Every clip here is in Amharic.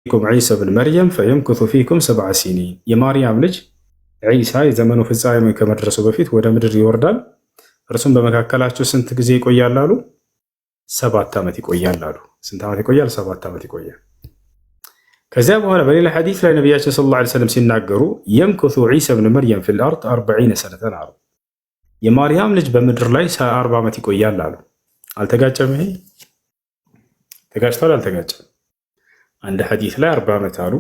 ዒሳ ብን መርየም ፈየምኩቱ ፊኩም 7 ሲኒን የማርያም ልጅ ዒሳ የዘመኑ ፍጻሜ ከመድረሱ በፊት ወደ ምድር ይወርዳል፣ እርሱም በመካከላቸው ስንት ጊዜ ይቆያል አሉ? 7 ዓመት ይቆያል አሉ። ስንት ዓመት ይቆያል? 7 ዓመት ይቆያል። ከዚያ በኋላ በሌላ ሐዲስ ላይ ነቢያችን ሰለላሁ ዐለይሂ ወሰለም ሲናገሩ የምኩቱ ዒሳ ብን መርየም ፊል አርድ 40 ሰነተን አሉ። የማርያም ልጅ በምድር ላይ 40 ዓመት ይቆያል አሉ። አልተጋጨም? ይሄ ተጋጭቷል? አልተጋጨም? አንድ ሐዲስ ላይ 40 ዓመት አሉ፣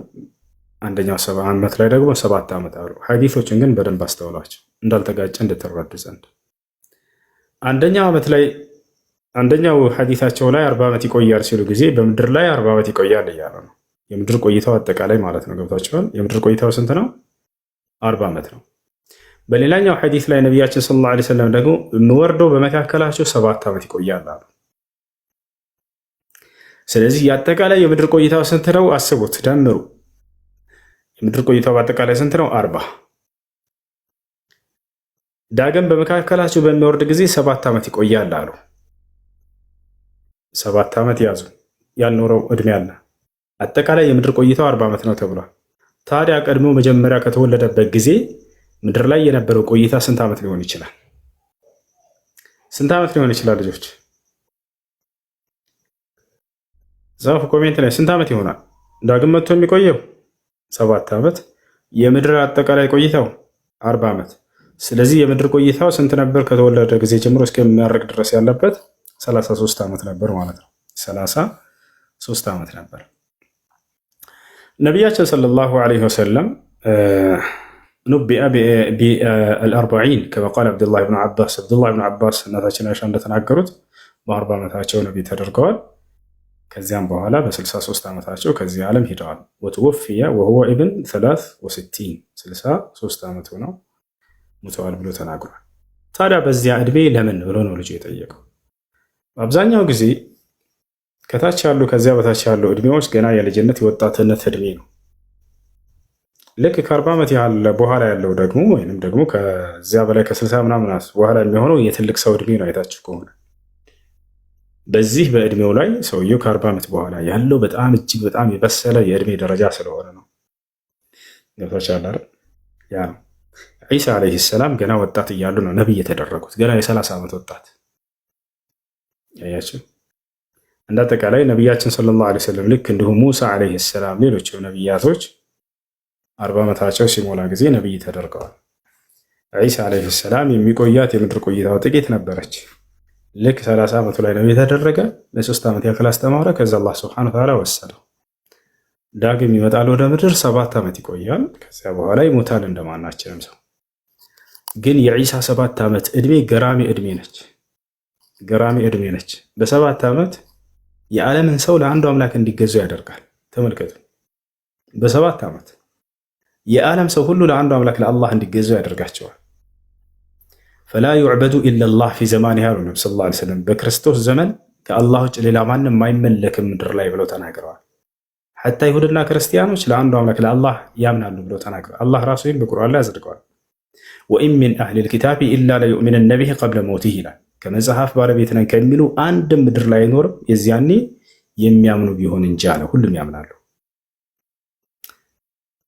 አንደኛው 70 ዓመት ላይ ደግሞ 7 ዓመት አሉ። ሐዲሶችን ግን በደንብ አስተውሏቸው እንዳልተጋጨ እንድትረዱ ዘንድ። አንደኛው ሐዲሳቸው ላይ 40 ዓመት ይቆያል ሲሉ ጊዜ በምድር ላይ 40 ዓመት ይቆያል እያለ ነው። የምድር ቆይታው አጠቃላይ ማለት ነው። ገብታችኋል? የምድር ቆይታው ስንት ነው? 40 ዓመት ነው። በሌላኛው ሐዲስ ላይ ነቢያችን ሰለላሁ ዐለይሂ ወሰለም ደግሞ የምወርደው በመካከላቸው 7 ዓመት ይቆያል አሉ። ስለዚህ የአጠቃላይ የምድር ቆይታው ስንት ነው? አስቡት፣ ደምሩ። የምድር ቆይታው በአጠቃላይ ስንት ነው? 40። ዳግም በመካከላቸው በሚወርድ ጊዜ 7 ዓመት ይቆያል አሉ። 7 ዓመት ያዙ፣ ያልኖረው እድሜ አለ። አጠቃላይ የምድር ቆይታው 40 ዓመት ነው ተብሏል። ታዲያ ቀድሞ መጀመሪያ ከተወለደበት ጊዜ ምድር ላይ የነበረው ቆይታ ስንት ዓመት ሊሆን ይችላል? ስንት ዓመት ሊሆን ይችላል ልጆች? ዛፍ ኮሜንት ላይ ስንት ዓመት ይሆናል? ዳግም መጥቶ የሚቆየው 7 ዓመት፣ የምድር አጠቃላይ ቆይታው 40 ዓመት። ስለዚህ የምድር ቆይታው ስንት ነበር? ከተወለደ ጊዜ ጀምሮ እስከሚያርግ ድረስ ያለበት 33 ዓመት ነበር ማለት ነው። 33 ዓመት ነበር። ነቢያችን ሰለላሁ ዐለይሂ ወሰለም ኑቢአ ቢአል40 ከማ ቃል አብዱላህ ብን ዓባስ እናታችን አይሻ እንደተናገሩት በ40 ዓመታቸው ነቢ ተደርገዋል። ከዚያም በኋላ በ63 ዓመታቸው ከዚህ ዓለም ሄደዋል። ወትወፍየ ወሁወ ኢብን 63 63 ዓመት ሆነው ሙተዋል ብሎ ተናግሯል። ታዲያ በዚያ ዕድሜ ለምን ብሎ ነው ልጁ የጠየቀው። በአብዛኛው ጊዜ ከታች ያሉ ከዚያ በታች ያሉ ዕድሜዎች ገና የልጅነት የወጣትነት ዕድሜ ነው። ልክ ከ40 ዓመት ያህል በኋላ ያለው ደግሞ ወይንም ደግሞ ከዚያ በላይ ከ60 ምናምን በኋላ የሚሆነው የትልቅ ሰው ዕድሜ ነው። አይታችሁ ከሆነ በዚህ በዕድሜው ላይ ሰውየው ከ40 ዓመት በኋላ ያለው በጣም እጅግ በጣም የበሰለ የዕድሜ ደረጃ ስለሆነ ነው። ገብታችኋል አይደል? ያ ነው። ዒሳ ዓለይሂ ሰላም ገና ወጣት እያሉ ነው ነቢይ የተደረጉት። ገና የ30 ዓመት ወጣት ያያችሁ። እንደ አጠቃላይ ነቢያችን ሰለላሁ ዐለይሂ ወሰለም ልክ እንዲሁ ሙሳ ዓለይሂ ሰላም ሌሎችም ነቢያቶች 40 ዓመታቸው ሲሞላ ጊዜ ነቢይ ተደርገዋል። ዒሳ ዓለይሂ ሰላም የሚቆያት የምድር ቆይታው ጥቂት ነበረች። ልክ 30 ዓመቱ ላይ ነቢይ ተደረገ። ለ3 ዓመት ያክል አስተማረ። ከዛ አላህ ሱብሓነሁ ወተዓላ ወሰደው። ዳግም ይመጣል ወደ ምድር 7 ዓመት ይቆያል። ከዚያ በኋላ ይሞታል እንደማናችንም ሰው። ግን የዒሳ 7 ዓመት ዕድሜ ገራሚ ዕድሜ ነች። ገራሚ ዕድሜ ነች። በ7 ዓመት የዓለምን ሰው ለአንዱ አምላክ እንዲገዙ ያደርጋል። ተመልከቱ። በ7 ዓመት የዓለም ሰው ሁሉ ለአንዱ አምላክ ለአላህ እንዲገዙ ያደርጋቸዋል። ፈላ ዩዕበዱ ኢለላህ ፊ ዘማኒሃ ያሉ ነቢ ሰለላሁ ዐለይሂ ወሰለም በክርስቶስ ዘመን ከአላህ ውጭ ሌላ ማንም አይመለክም ምድር ላይ ብለው ተናግረዋል። ሐታ ይሁድና ክርስቲያኖች ለአንዱ አምላክ ለአላህ ያምናሉ ብለው ተናግረዋል። አላህ ራሱ ይህም በቁርአን ላይ አጽድቀዋል። ወኢን ሚን አህሊል ኪታቢ ኢላ ለዩእሚነነ ቢሂ ቀብለ መውቲህ ይላል። ከመጽሐፍ ባለቤት ነን ከሚሉ አንድም ምድር ላይ አይኖርም የዚያኔ የሚያምኑ ቢሆን እንጂ አለ። ሁሉም ያምናሉ።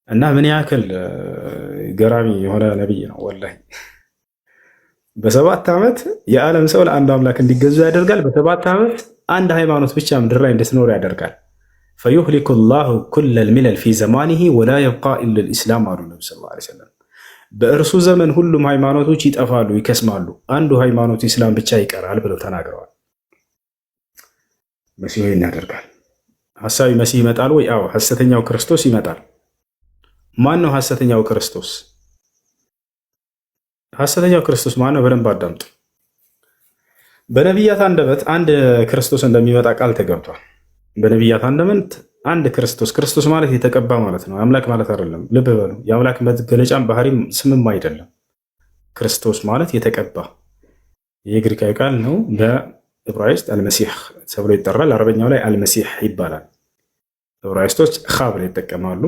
እና ምን ያክል ገራሚ የሆነ ነቢይ ነው ወላሂ። በ7 ዓመት የዓለም ሰው ለአንዱ አምላክ እንዲገዙ ያደርጋል። በ7 ዓመት አንድ ሃይማኖት ብቻ ምድር ላይ እንድትኖር ያደርጋል። ፈዩህሊኩ ላሁ ኩለል ሚለል ፊ ዘማኒሂ ወላ የብቃ ኢላ ልኢስላም አሉ ነቢ ሰለላሁ ዐለይሂ ወሰለም። በእርሱ ዘመን ሁሉም ሃይማኖቶች ይጠፋሉ፣ ይከስማሉ፣ አንዱ ሃይማኖት ኢስላም ብቻ ይቀራል ብለው ተናግረዋል። መሲሁ ይህን ያደርጋል። ሐሳዊ መሲህ ይመጣል ወይ? አዎ። ሐሰተኛው ክርስቶስ ይመጣል። ማን ነው ሐሰተኛው ክርስቶስ? ሐሰተኛው ክርስቶስ ማን ነው? በደንብ አዳምጡ። በነቢያት አንደበት አንድ ክርስቶስ እንደሚመጣ ቃል ተገብቷል። በነቢያት አንደበት አንድ ክርስቶስ ማለት የተቀባ ማለት ነው። አምላክ ማለት አይደለም። ልብ በሉ። የአምላክ መገለጫም ባህሪም ስምም አይደለም። ክርስቶስ ማለት የተቀባ የግሪካዊ ቃል ነው። በዕብራይስጥ አልመሲህ ተብሎ ይጠራል። አረበኛው ላይ አልመሲህ ይባላል። ዕብራይስጦች ኻ ብለው ይጠቀማሉ፣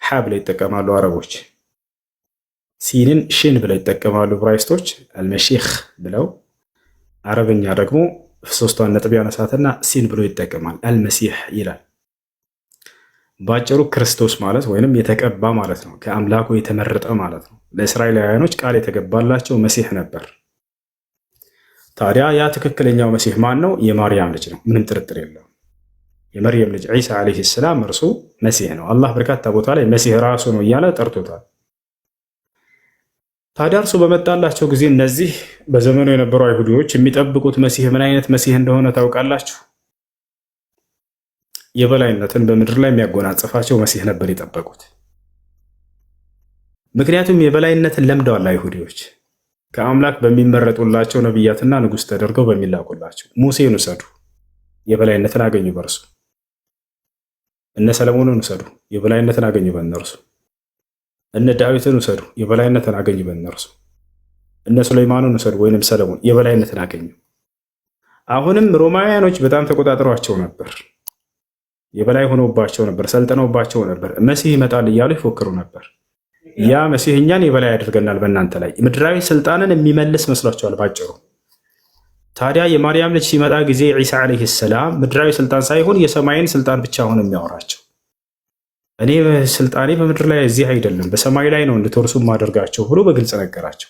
ሓ ብለው ይጠቀማሉ አረቦች። ሲንን ሽን ብለው ይጠቀማሉ ዕብራይስጦች አልመሺህ ብለው። አረበኛ ደግሞ ሶስቷን ነጥብ ያነሳትና ሲን ብሎ ይጠቀማል። አልመሲህ ይላል። ባጭሩ ክርስቶስ ማለት ወይንም የተቀባ ማለት ነው። ከአምላኩ የተመረጠ ማለት ነው። ለእስራኤላውያኖች ቃል የተገባላቸው መሲህ ነበር። ታዲያ ያ ትክክለኛው መሲህ ማን ነው? የማርያም ልጅ ነው። ምንም ጥርጥር የለውም። የመርየም ልጅ ዒሳ ዓለይሂ ሰላም እርሱ መሲህ ነው። አላህ በርካታ ቦታ ላይ መሲህ ራሱ ነው እያለ ጠርቶታል። ታዲያ እርሱ በመጣላቸው ጊዜ እነዚህ በዘመኑ የነበሩ አይሁዶች የሚጠብቁት መሲህ ምን አይነት መሲህ እንደሆነ ታውቃላችሁ? የበላይነትን በምድር ላይ የሚያጎናጽፋቸው መሲህ ነበር የጠበቁት። ምክንያቱም የበላይነትን ለምደዋል አይሁዶች ከአምላክ በሚመረጡላቸው ነቢያትና ንጉሥ ተደርገው በሚላኩላቸው። ሙሴን ውሰዱ፣ የበላይነትን አገኙ በእርሱ። እነ ሰለሞንን ውሰዱ፣ የበላይነትን አገኙ በእነርሱ። እነ ዳዊትን ውሰዱ፣ የበላይነትን አገኙ በእነርሱ። እነ ሱለይማንን ውሰዱ ወይንም ሰለሞን የበላይነትን አገኙ። አሁንም ሮማውያኖች በጣም ተቆጣጥሯቸው ነበር፣ የበላይ ሆኖባቸው ነበር፣ ሰልጥነውባቸው ነበር። መሲህ ይመጣል እያሉ ይፎክሩ ነበር። ያ መሲህ እኛን የበላይ ያደርገናል በእናንተ ላይ፣ ምድራዊ ስልጣንን የሚመልስ መስሏቸዋል ባጭሩ። ታዲያ የማርያም ልጅ ሲመጣ ጊዜ ዒሳ ዓለይሂ ሰላም ምድራዊ ስልጣን ሳይሆን የሰማይን ስልጣን ብቻ ሆነ የሚያወራቸው። እኔ ስልጣኔ በምድር ላይ እዚህ አይደለም በሰማይ ላይ ነው እንድትወርሱ ማደርጋቸው ብሎ በግልጽ ነገራቸው።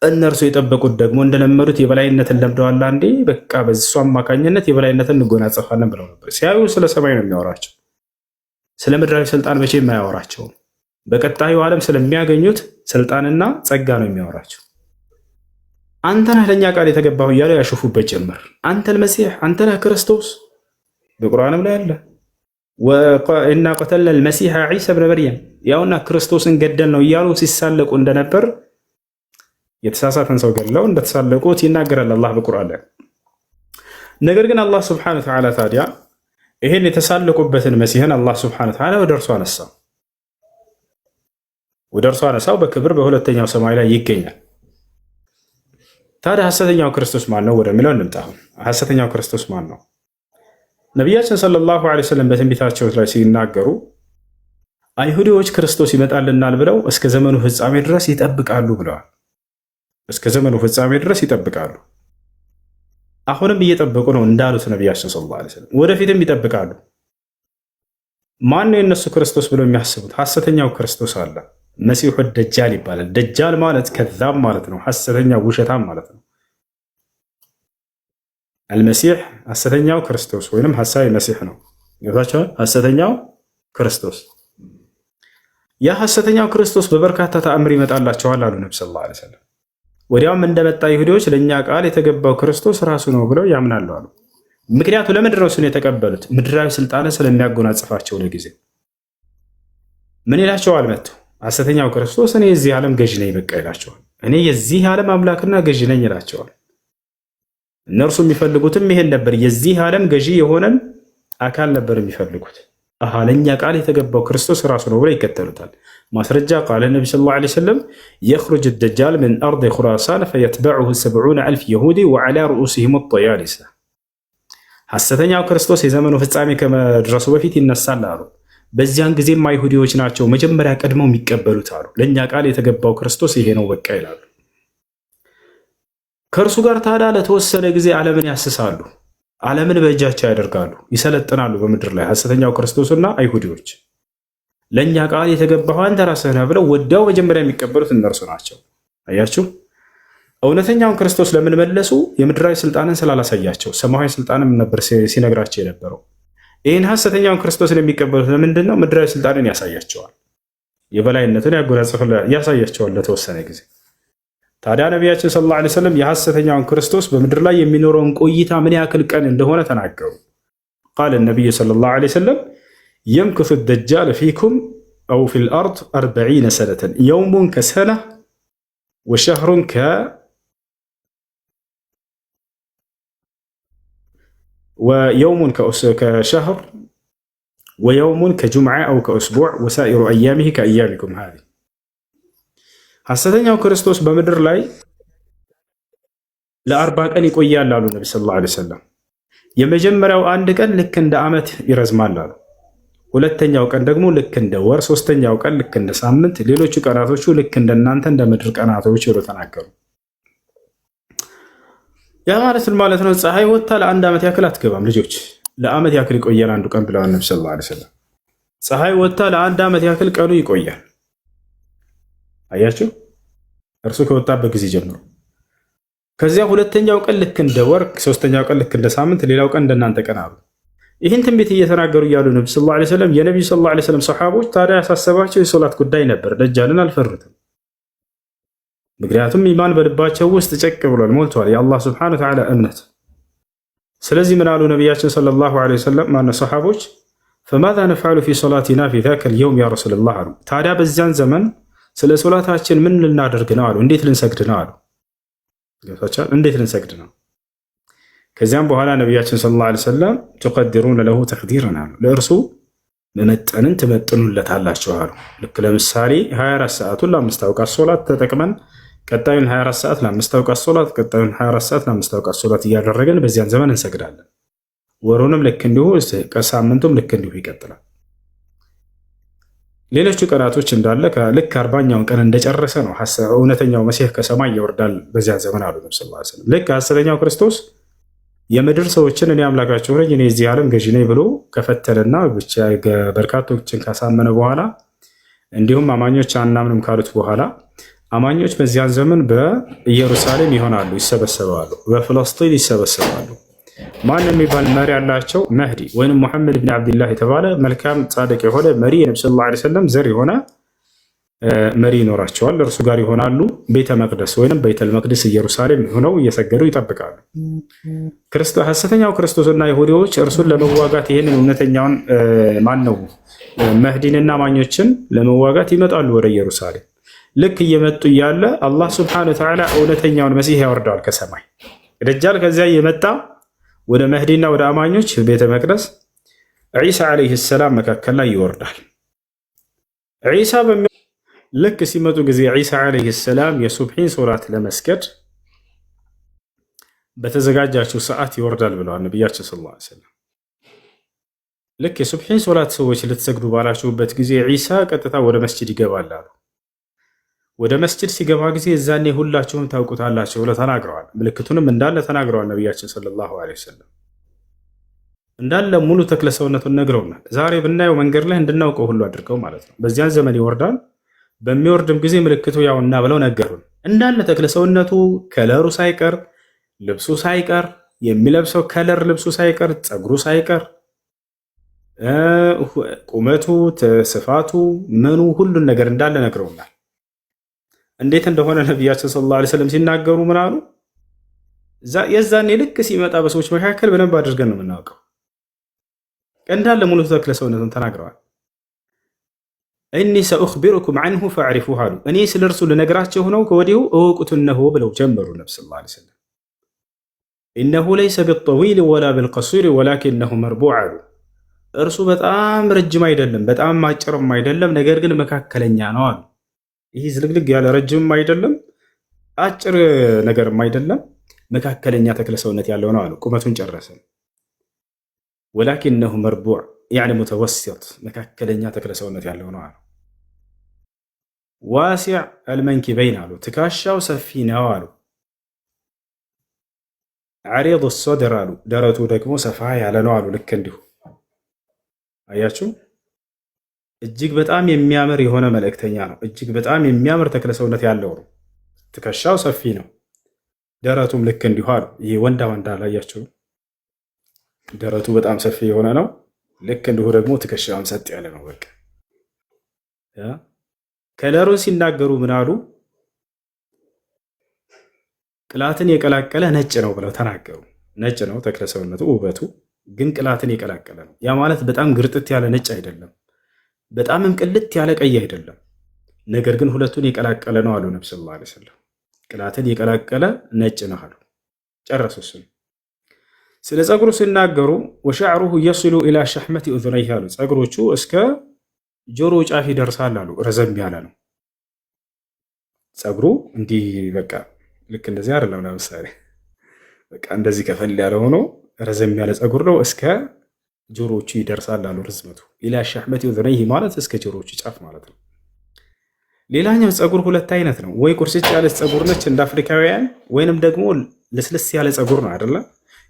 እነርሱ የጠበቁት ደግሞ እንደለመዱት የበላይነትን ለምደዋል። አንዴ በቃ በሱ አማካኝነት የበላይነትን እንጎናጸፋለን ብለው ነበር። ሲያዩ ስለ ሰማይ ነው የሚያወራቸው፣ ስለ ምድራዊ ስልጣን መቼም አያወራቸውም። በቀጣዩ ዓለም ስለሚያገኙት ስልጣንና ጸጋ ነው የሚያወራቸው። አንተ ነህ ለእኛ ቃል የተገባሁ እያሉ ያሾፉበት ጀመር። አንተ ልመሲሕ፣ አንተ ነህ ክርስቶስ። በቁርአንም ላይ አለ እና ቀተልና ልመሲሐ ዒሳ ብነ መርየም፣ ያውና ክርስቶስን ገደል ነው እያሉ ሲሳለቁ እንደነበር የተሳሳተን ሰው ገድለው እንደተሳለቁት ይናገራል አላህ በቁርአን ላይ። ነገር ግን አላህ ስብሐነሁ ወተዓላ ታዲያ ይሄን የተሳለቁበትን መሲህን አላህ ስብሐነሁ ወተዓላ ወደ እርሱ አነሳው። ወደ እርሱ አነሳው፣ በክብር በሁለተኛው ሰማይ ላይ ይገኛል። ታዲያ ሐሰተኛው ክርስቶስ ማን ነው ወደሚለው እንምጣ። ሐሰተኛው ክርስቶስ ማን ነው? ነቢያችን ሰለላሁ ዐለይሂ ወሰለም በትንቢታቸው ላይ ሲናገሩ አይሁዶች ክርስቶስ ይመጣልናል ብለው እስከ ዘመኑ ፍጻሜ ድረስ ይጠብቃሉ ብለዋል። እስከ ዘመኑ ፍጻሜ ድረስ ይጠብቃሉ። አሁንም እየጠበቁ ነው እንዳሉት ነቢያችን ሰለላሁ ዐለይሂ ወሰለም ወደፊትም ይጠብቃሉ። ማን ነው የነሱ ክርስቶስ ብለው የሚያስቡት? ሐሰተኛው ክርስቶስ አለ። መሲሑ ደጃል ይባላል። ደጃል ማለት ከዛብ ማለት ነው፣ ሐሰተኛ ውሸታም ማለት ነው። አልመሲሕ ሐሰተኛው ክርስቶስ ወይንም ሐሳዊ መሲሕ ነው። ገብታችኋል? ሐሰተኛው ክርስቶስ። ያ ሐሰተኛው ክርስቶስ በበርካታ ተአምር ይመጣላቸዋል አሉ ነብዩ ሰለላሁ ዐለይሂ ወሰለም። ወዲያውም እንደመጣ ይሁዲዎች ለእኛ ቃል የተገባው ክርስቶስ ራሱ ነው ብለው ያምናሉ አሉ። ምክንያቱ ለምንድን ነው እሱን የተቀበሉት? ምድራዊ ስልጣንን ስለሚያጎናጽፋቸው። ለጊዜ ምን ይላቸዋል? መጥቶ ሐሰተኛው ክርስቶስ እኔ የዚህ ዓለም ገዥ ነኝ በቃ ይላቸዋል። እኔ የዚህ ዓለም አምላክና ገዥ ነኝ ይላቸዋል። እነርሱ የሚፈልጉትም ይሄን ነበር። የዚህ ዓለም ገዢ የሆነን አካል ነበር የሚፈልጉት። ለእኛ ቃል የተገባው ክርስቶስ ራሱ ነው ብለው ይከተሉታል። ማስረጃ ቃለ ነቢ ሰለላሁ ዐለይሂ ወሰለም የኽሩጅ ደጃል ምን አርድ ኹራሳን ፈየትበዑሁ 70,000 የሁዲ ወዐላ ሩኡሲሂም ጠያሊሳ። ሐሰተኛው ክርስቶስ የዘመኑ ፍጻሜ ከመድረሱ በፊት ይነሳል አሉ። በዚያን ጊዜም አይሁዲዎች ናቸው መጀመሪያ ቀድመው የሚቀበሉት አሉ። ለእኛ ቃል የተገባው ክርስቶስ ይሄ ነው በቃ ይላሉ። ከእርሱ ጋር ታዲያ ለተወሰነ ጊዜ ዓለምን ያስሳሉ፣ ዓለምን በእጃቸው ያደርጋሉ፣ ይሰለጥናሉ በምድር ላይ ሐሰተኛው ክርስቶስና አይሁዲዎች። ለእኛ ቃል የተገባው አንተ ራስህ ነህ ብለው ወዲያው መጀመሪያ የሚቀበሉት እነርሱ ናቸው። አያችሁ፣ እውነተኛውን ክርስቶስ ለምን መለሱ? የምድራዊ ስልጣንን ስላላሳያቸው፣ ሰማያዊ ስልጣንም ነበር ሲነግራቸው የነበረው። ይህን ሐሰተኛውን ክርስቶስን የሚቀበሉት ለምንድን ነው? ምድራዊ ስልጣንን ያሳያቸዋል፣ የበላይነትን ያሳያቸዋል ለተወሰነ ጊዜ። ታዲያ ነቢያችን ሰለላሁ ዐለይሂ ወሰለም የሐሰተኛውን ክርስቶስ በምድር ላይ የሚኖረውን ቆይታ ምን ያክል ቀን እንደሆነ ተናገሩ። ቃለ ነቢዩ ሰለላሁ ዐለይሂ ወሰለም የምኩሱ ደጃል ፊኩም አው ፊል አርድ 40 ሰነተን የውሙን ከሰነ ወሸህሩን ويوم كشهر ويوم كجمعة أو كأسبوع وسائر أيامه كأيامكم هذه. ሐሰተኛው ክርስቶስ በምድር ላይ ለ40 ቀን ይቆያል አሉ ነብዩ ሰለላሁ ዐለይሂ ወሰለም። የመጀመሪያው አንድ ቀን ልክ እንደ ዓመት ይረዝማል አሉ። ሁለተኛው ቀን ደግሞ ልክ እንደ ወር፣ ሶስተኛው ቀን ልክ እንደ ሳምንት፣ ሌሎቹ ቀናቶቹ ልክ እንደናንተ እንደ ምድር ቀናቶች ብለው ተናገሩ። ያ ማለት ነው ፀሐይ ወጥታ ለአንድ ዓመት ያክል አትገባም ልጆች። ለዓመት ያክል ይቆያል አንዱ ቀን ብለዋል ነብዩ ሰለላሁ ዐለይሂ ወሰለም። ፀሐይ ወጥታ ለአንድ ዓመት ያክል ቀኑ ይቆያል። አያችሁ፣ እርሱ ከወጣበት ጊዜ ጀምሮ። ከዚያ ሁለተኛው ቀን ልክ እንደ ወር፣ ሶስተኛው ቀን ልክ እንደ ሳምንት፣ ሌላው ቀን እንደናንተ ቀን አሉ። ይህን ትንቢት እየተናገሩ እያሉ ነብዩ ሰለላሁ ዐለይሂ ወሰለም የነብዩ ሰለላሁ ዐለይሂ ወሰለም ሰሃቦች ታዲያ ያሳሰባቸው የሶላት ጉዳይ ነበር። ደጃልን አልፈሩትም። ምክንያቱም ኢማን በልባቸው ውስጥ ጨቅ ብሏል፣ ሞልቷል የአላህ ሱብሓነሁ ወተዓላ እምነት። ስለዚህ ምን አሉ ነቢያችን ሰለላሁ ዐለይሂ ወሰለም ማነው ሰሃቦች ፈማዛ ነፍዐሉ ፊ ሶላቲና ፊ ዛከል የውም ያ ረሱለላህ አሉ። ታዲያ በዚያን ዘመን ስለ ሶላታችን ምን ልናደርግ ነው አሉ። እንዴት ልንሰግድ ነው አሉ። ገብታችኋል? እንዴት ልንሰግድ ነው? ከዚያም በኋላ ነቢያችን ሰለላሁ ዐለይሂ ወሰለም ትቀድሩነ ለሁ ተቅዲረን አሉ። ለእርሱ መመጠንን ትመጥኑለታላችሁ አሉ። ልክ ለምሳሌ 24 ሰዓቱን ለአምስት አውቃት ሶላት ተጠቅመን ቀጣዩን 24 ሰዓት ለአምስት አውቃት ሶላት፣ ቀጣዩን 24 ሰዓት ለአምስት አውቃት ሶላት እያደረገን በዚያን ዘመን እንሰግዳለን። ወሩንም ልክ እንዲሁ፣ ሳምንቱም ልክ እንዲሁ ይቀጥላል። ሌሎቹ ቀናቶች እንዳለ ልክ 40ኛውን ቀን እንደጨረሰ ነው እውነተኛው መሲህ ከሰማይ ይወርዳል በዚያ ዘመን አሉ ነብዩ ሰለላሁ ዐለይሂ ወሰለም። ልክ 10ኛው ክርስቶስ የምድር ሰዎችን እኔ አምላካቸው ነኝ እኔ የዚህ ዓለም ገዢ ነኝ ብሎ ከፈተለና ብቻ በርካቶችን ካሳመነ በኋላ እንዲሁም አማኞች አናምንም ካሉት በኋላ አማኞች በዚያን ዘመን በኢየሩሳሌም ይሆናሉ፣ ይሰበሰባሉ፣ በፍለስጢን ይሰበሰባሉ። ማን የሚባል መሪ ያላቸው? መህዲ ወይም ሙሐመድ ብን አብድላህ የተባለ መልካም ጻድቅ የሆነ መሪ የነብዩ ሰለላሁ ዐለይሂ ወሰለም ዘር የሆነ መሪ ይኖራቸዋል። እርሱ ጋር ይሆናሉ። ቤተ መቅደስ ወይም ቤተል መቅደስ ኢየሩሳሌም ሆነው እየሰገዱ ይጠብቃሉ። ሐሰተኛው ክርስቶስና ይሁዲዎች እርሱን ለመዋጋት ይህንን እውነተኛውን ማን ነው መህዲንና አማኞችን ለመዋጋት ይመጣሉ ወደ ኢየሩሳሌም። ልክ እየመጡ እያለ አላህ ሱብሓነሁ ወተዓላ እውነተኛውን መሲህ ያወርደዋል ከሰማይ። ደጃል ከዚያ እየመጣ ወደ መህዲና ወደ አማኞች ቤተ መቅደስ ዒሳ ዓለይሂ ሰላም መካከል ላይ ይወርዳል። ዒሳ ልክ ሲመጡ ጊዜ ዒሳ ዓለይሂ ሰላም የሱብሒን ሶላት ለመስገድ በተዘጋጃችሁ ሰዓት ይወርዳል ብለዋል ነቢያችን ሰለላሁ ዐለይሂ ወሰለም። ልክ የሱብሒን ሶላት ሰዎች ልትሰግዱ ባላችሁበት ጊዜ ዒሳ ቀጥታ ወደ መስጂድ ይገባል አሉ። ወደ መስጂድ ሲገባ ጊዜ እዛኔ ሁላችሁም ታውቁታላችሁ ብለው ተናግረዋል። ምልክቱንም እንዳለ ተናግረዋል ነቢያችን ሰለላሁ ዐለይሂ ወሰለም። እንዳለ ሙሉ ተክለ ሰውነቱን ነግረውናል። ዛሬ ብናየው መንገድ ላይ እንድናውቀው ሁሉ አድርገው ማለት ነው። በዚያን ዘመን ይወርዳል። በሚወርድም ጊዜ ምልክቱ ያውና ብለው ነገሩን። እንዳለ ተክለ ሰውነቱ ከለሩ ሳይቀር፣ ልብሱ ሳይቀር፣ የሚለብሰው ከለር ልብሱ ሳይቀር፣ ፀጉሩ ሳይቀር፣ ቁመቱ፣ ስፋቱ፣ ምኑ ሁሉን ነገር እንዳለ ነግረውናል። እንዴት እንደሆነ ነቢያችን ሰለላሁ ዐለይሂ ወሰለም ሲናገሩ ምን አሉ? የዛኔ ልክ ሲመጣ በሰዎች መካከል በደንብ አድርገን ነው የምናውቀው። እንዳለ ሙሉ ተክለ ሰውነቱን ተናግረዋል። እኒ ሰኡኽቢሩኩም ዐንሁ ፈዕሪፉሁ አሉ። እኔ ስለ እርሱ ልነግራቸው ነው ከወዲሁ እወቁት እነሆ ብለው ጀመሩ ነብዩ ሰለላሁ ዐለይሂ ወሰለም። ኢነሁ ለይሰ ቢጠዊል ወላ ቢልቀሲር ወላኪነሁ መርቡዕ አሉ። እርሱ በጣም ረጅም አይደለም፣ በጣም አጭርም አይደለም፣ ነገር ግን መካከለኛ ነው አሉ። ይህ ዝልግልግ ያለ ረጅምም አይደለም፣ አጭር ነገርም አይደለም፣ መካከለኛ ተክለ ሰውነት ያለው ነው አሉ። ቁመቱን ጨረሰ። ወላኪነሁ መርቡዕ ያዕኒ ሙተወሲጥ፣ መካከለኛ ተክለ ሰውነት ያለው ነው አሉ። ዋሲዕ አልመንኪበይን አሉ፣ ትከሻው ሰፊ ነው አሉ። ዐሪድ ሶድር አሉ፣ ደረቱ ደግሞ ሰፋ ያለ ነው አሉ። ልክ እንዲሁ አያችሁ፣ እጅግ በጣም የሚያምር የሆነ መልእክተኛ ነው። እጅግ በጣም የሚያምር ተክለ ሰውነት ያለው ነው። ትከሻው ሰፊ ነው፣ ደረቱም ልክ እንዲሁ አሉ። ይህ ወንዳ ወንዳ ላያችሁ፣ ደረቱ በጣም ሰፊ የሆነ ነው። ልክ እንዲሁ ደግሞ ትከሻውም ሰጥ ያለ ነው። በቃ ከለሩን ሲናገሩ ምን አሉ? ቅላትን የቀላቀለ ነጭ ነው ብለው ተናገሩ። ነጭ ነው ተክለ ሰውነቱ፣ ውበቱ ግን ቅላትን የቀላቀለ ነው። ያ ማለት በጣም ግርጥት ያለ ነጭ አይደለም፣ በጣምም ቅልት ያለ ቀይ አይደለም። ነገር ግን ሁለቱን የቀላቀለ ነው አሉ ነብዩ ሰለላሁ ዐለይሂ ወሰለም። ቅላትን የቀላቀለ ነጭ ነው አሉ። ጨረሱ። እሱን ስለ ጸጉሩ ሲናገሩ ወሸዕሩሁ የስሉ ኢላ ሸሕመቲ ኡዙነይህ አሉ። ጸጉሮቹ እስከ ጆሮ ጫፍ ይደርሳል አሉ። ረዘም ያለ ነው ጸጉሩ። እንዲህ በቃ ልክ እንደዚህ አይደለም። ለምሳሌ በቃ እንደዚህ ከፈል ያለ ሆኖ ረዘም ያለ ጸጉር ነው። እስከ ጆሮዎቹ ይደርሳል አሉ ርዝመቱ። ኢላ ሸሕመቲ ኡዙነይህ ማለት እስከ ጆሮዎቹ ጫፍ ማለት ነው። ሌላኛው ጸጉር ሁለት አይነት ነው። ወይ ቁርጭጭ ያለ ጸጉር ነች እንደ አፍሪካውያን፣ ወይንም ደግሞ ልስልስ ያለ ጸጉር ነው አይደለ?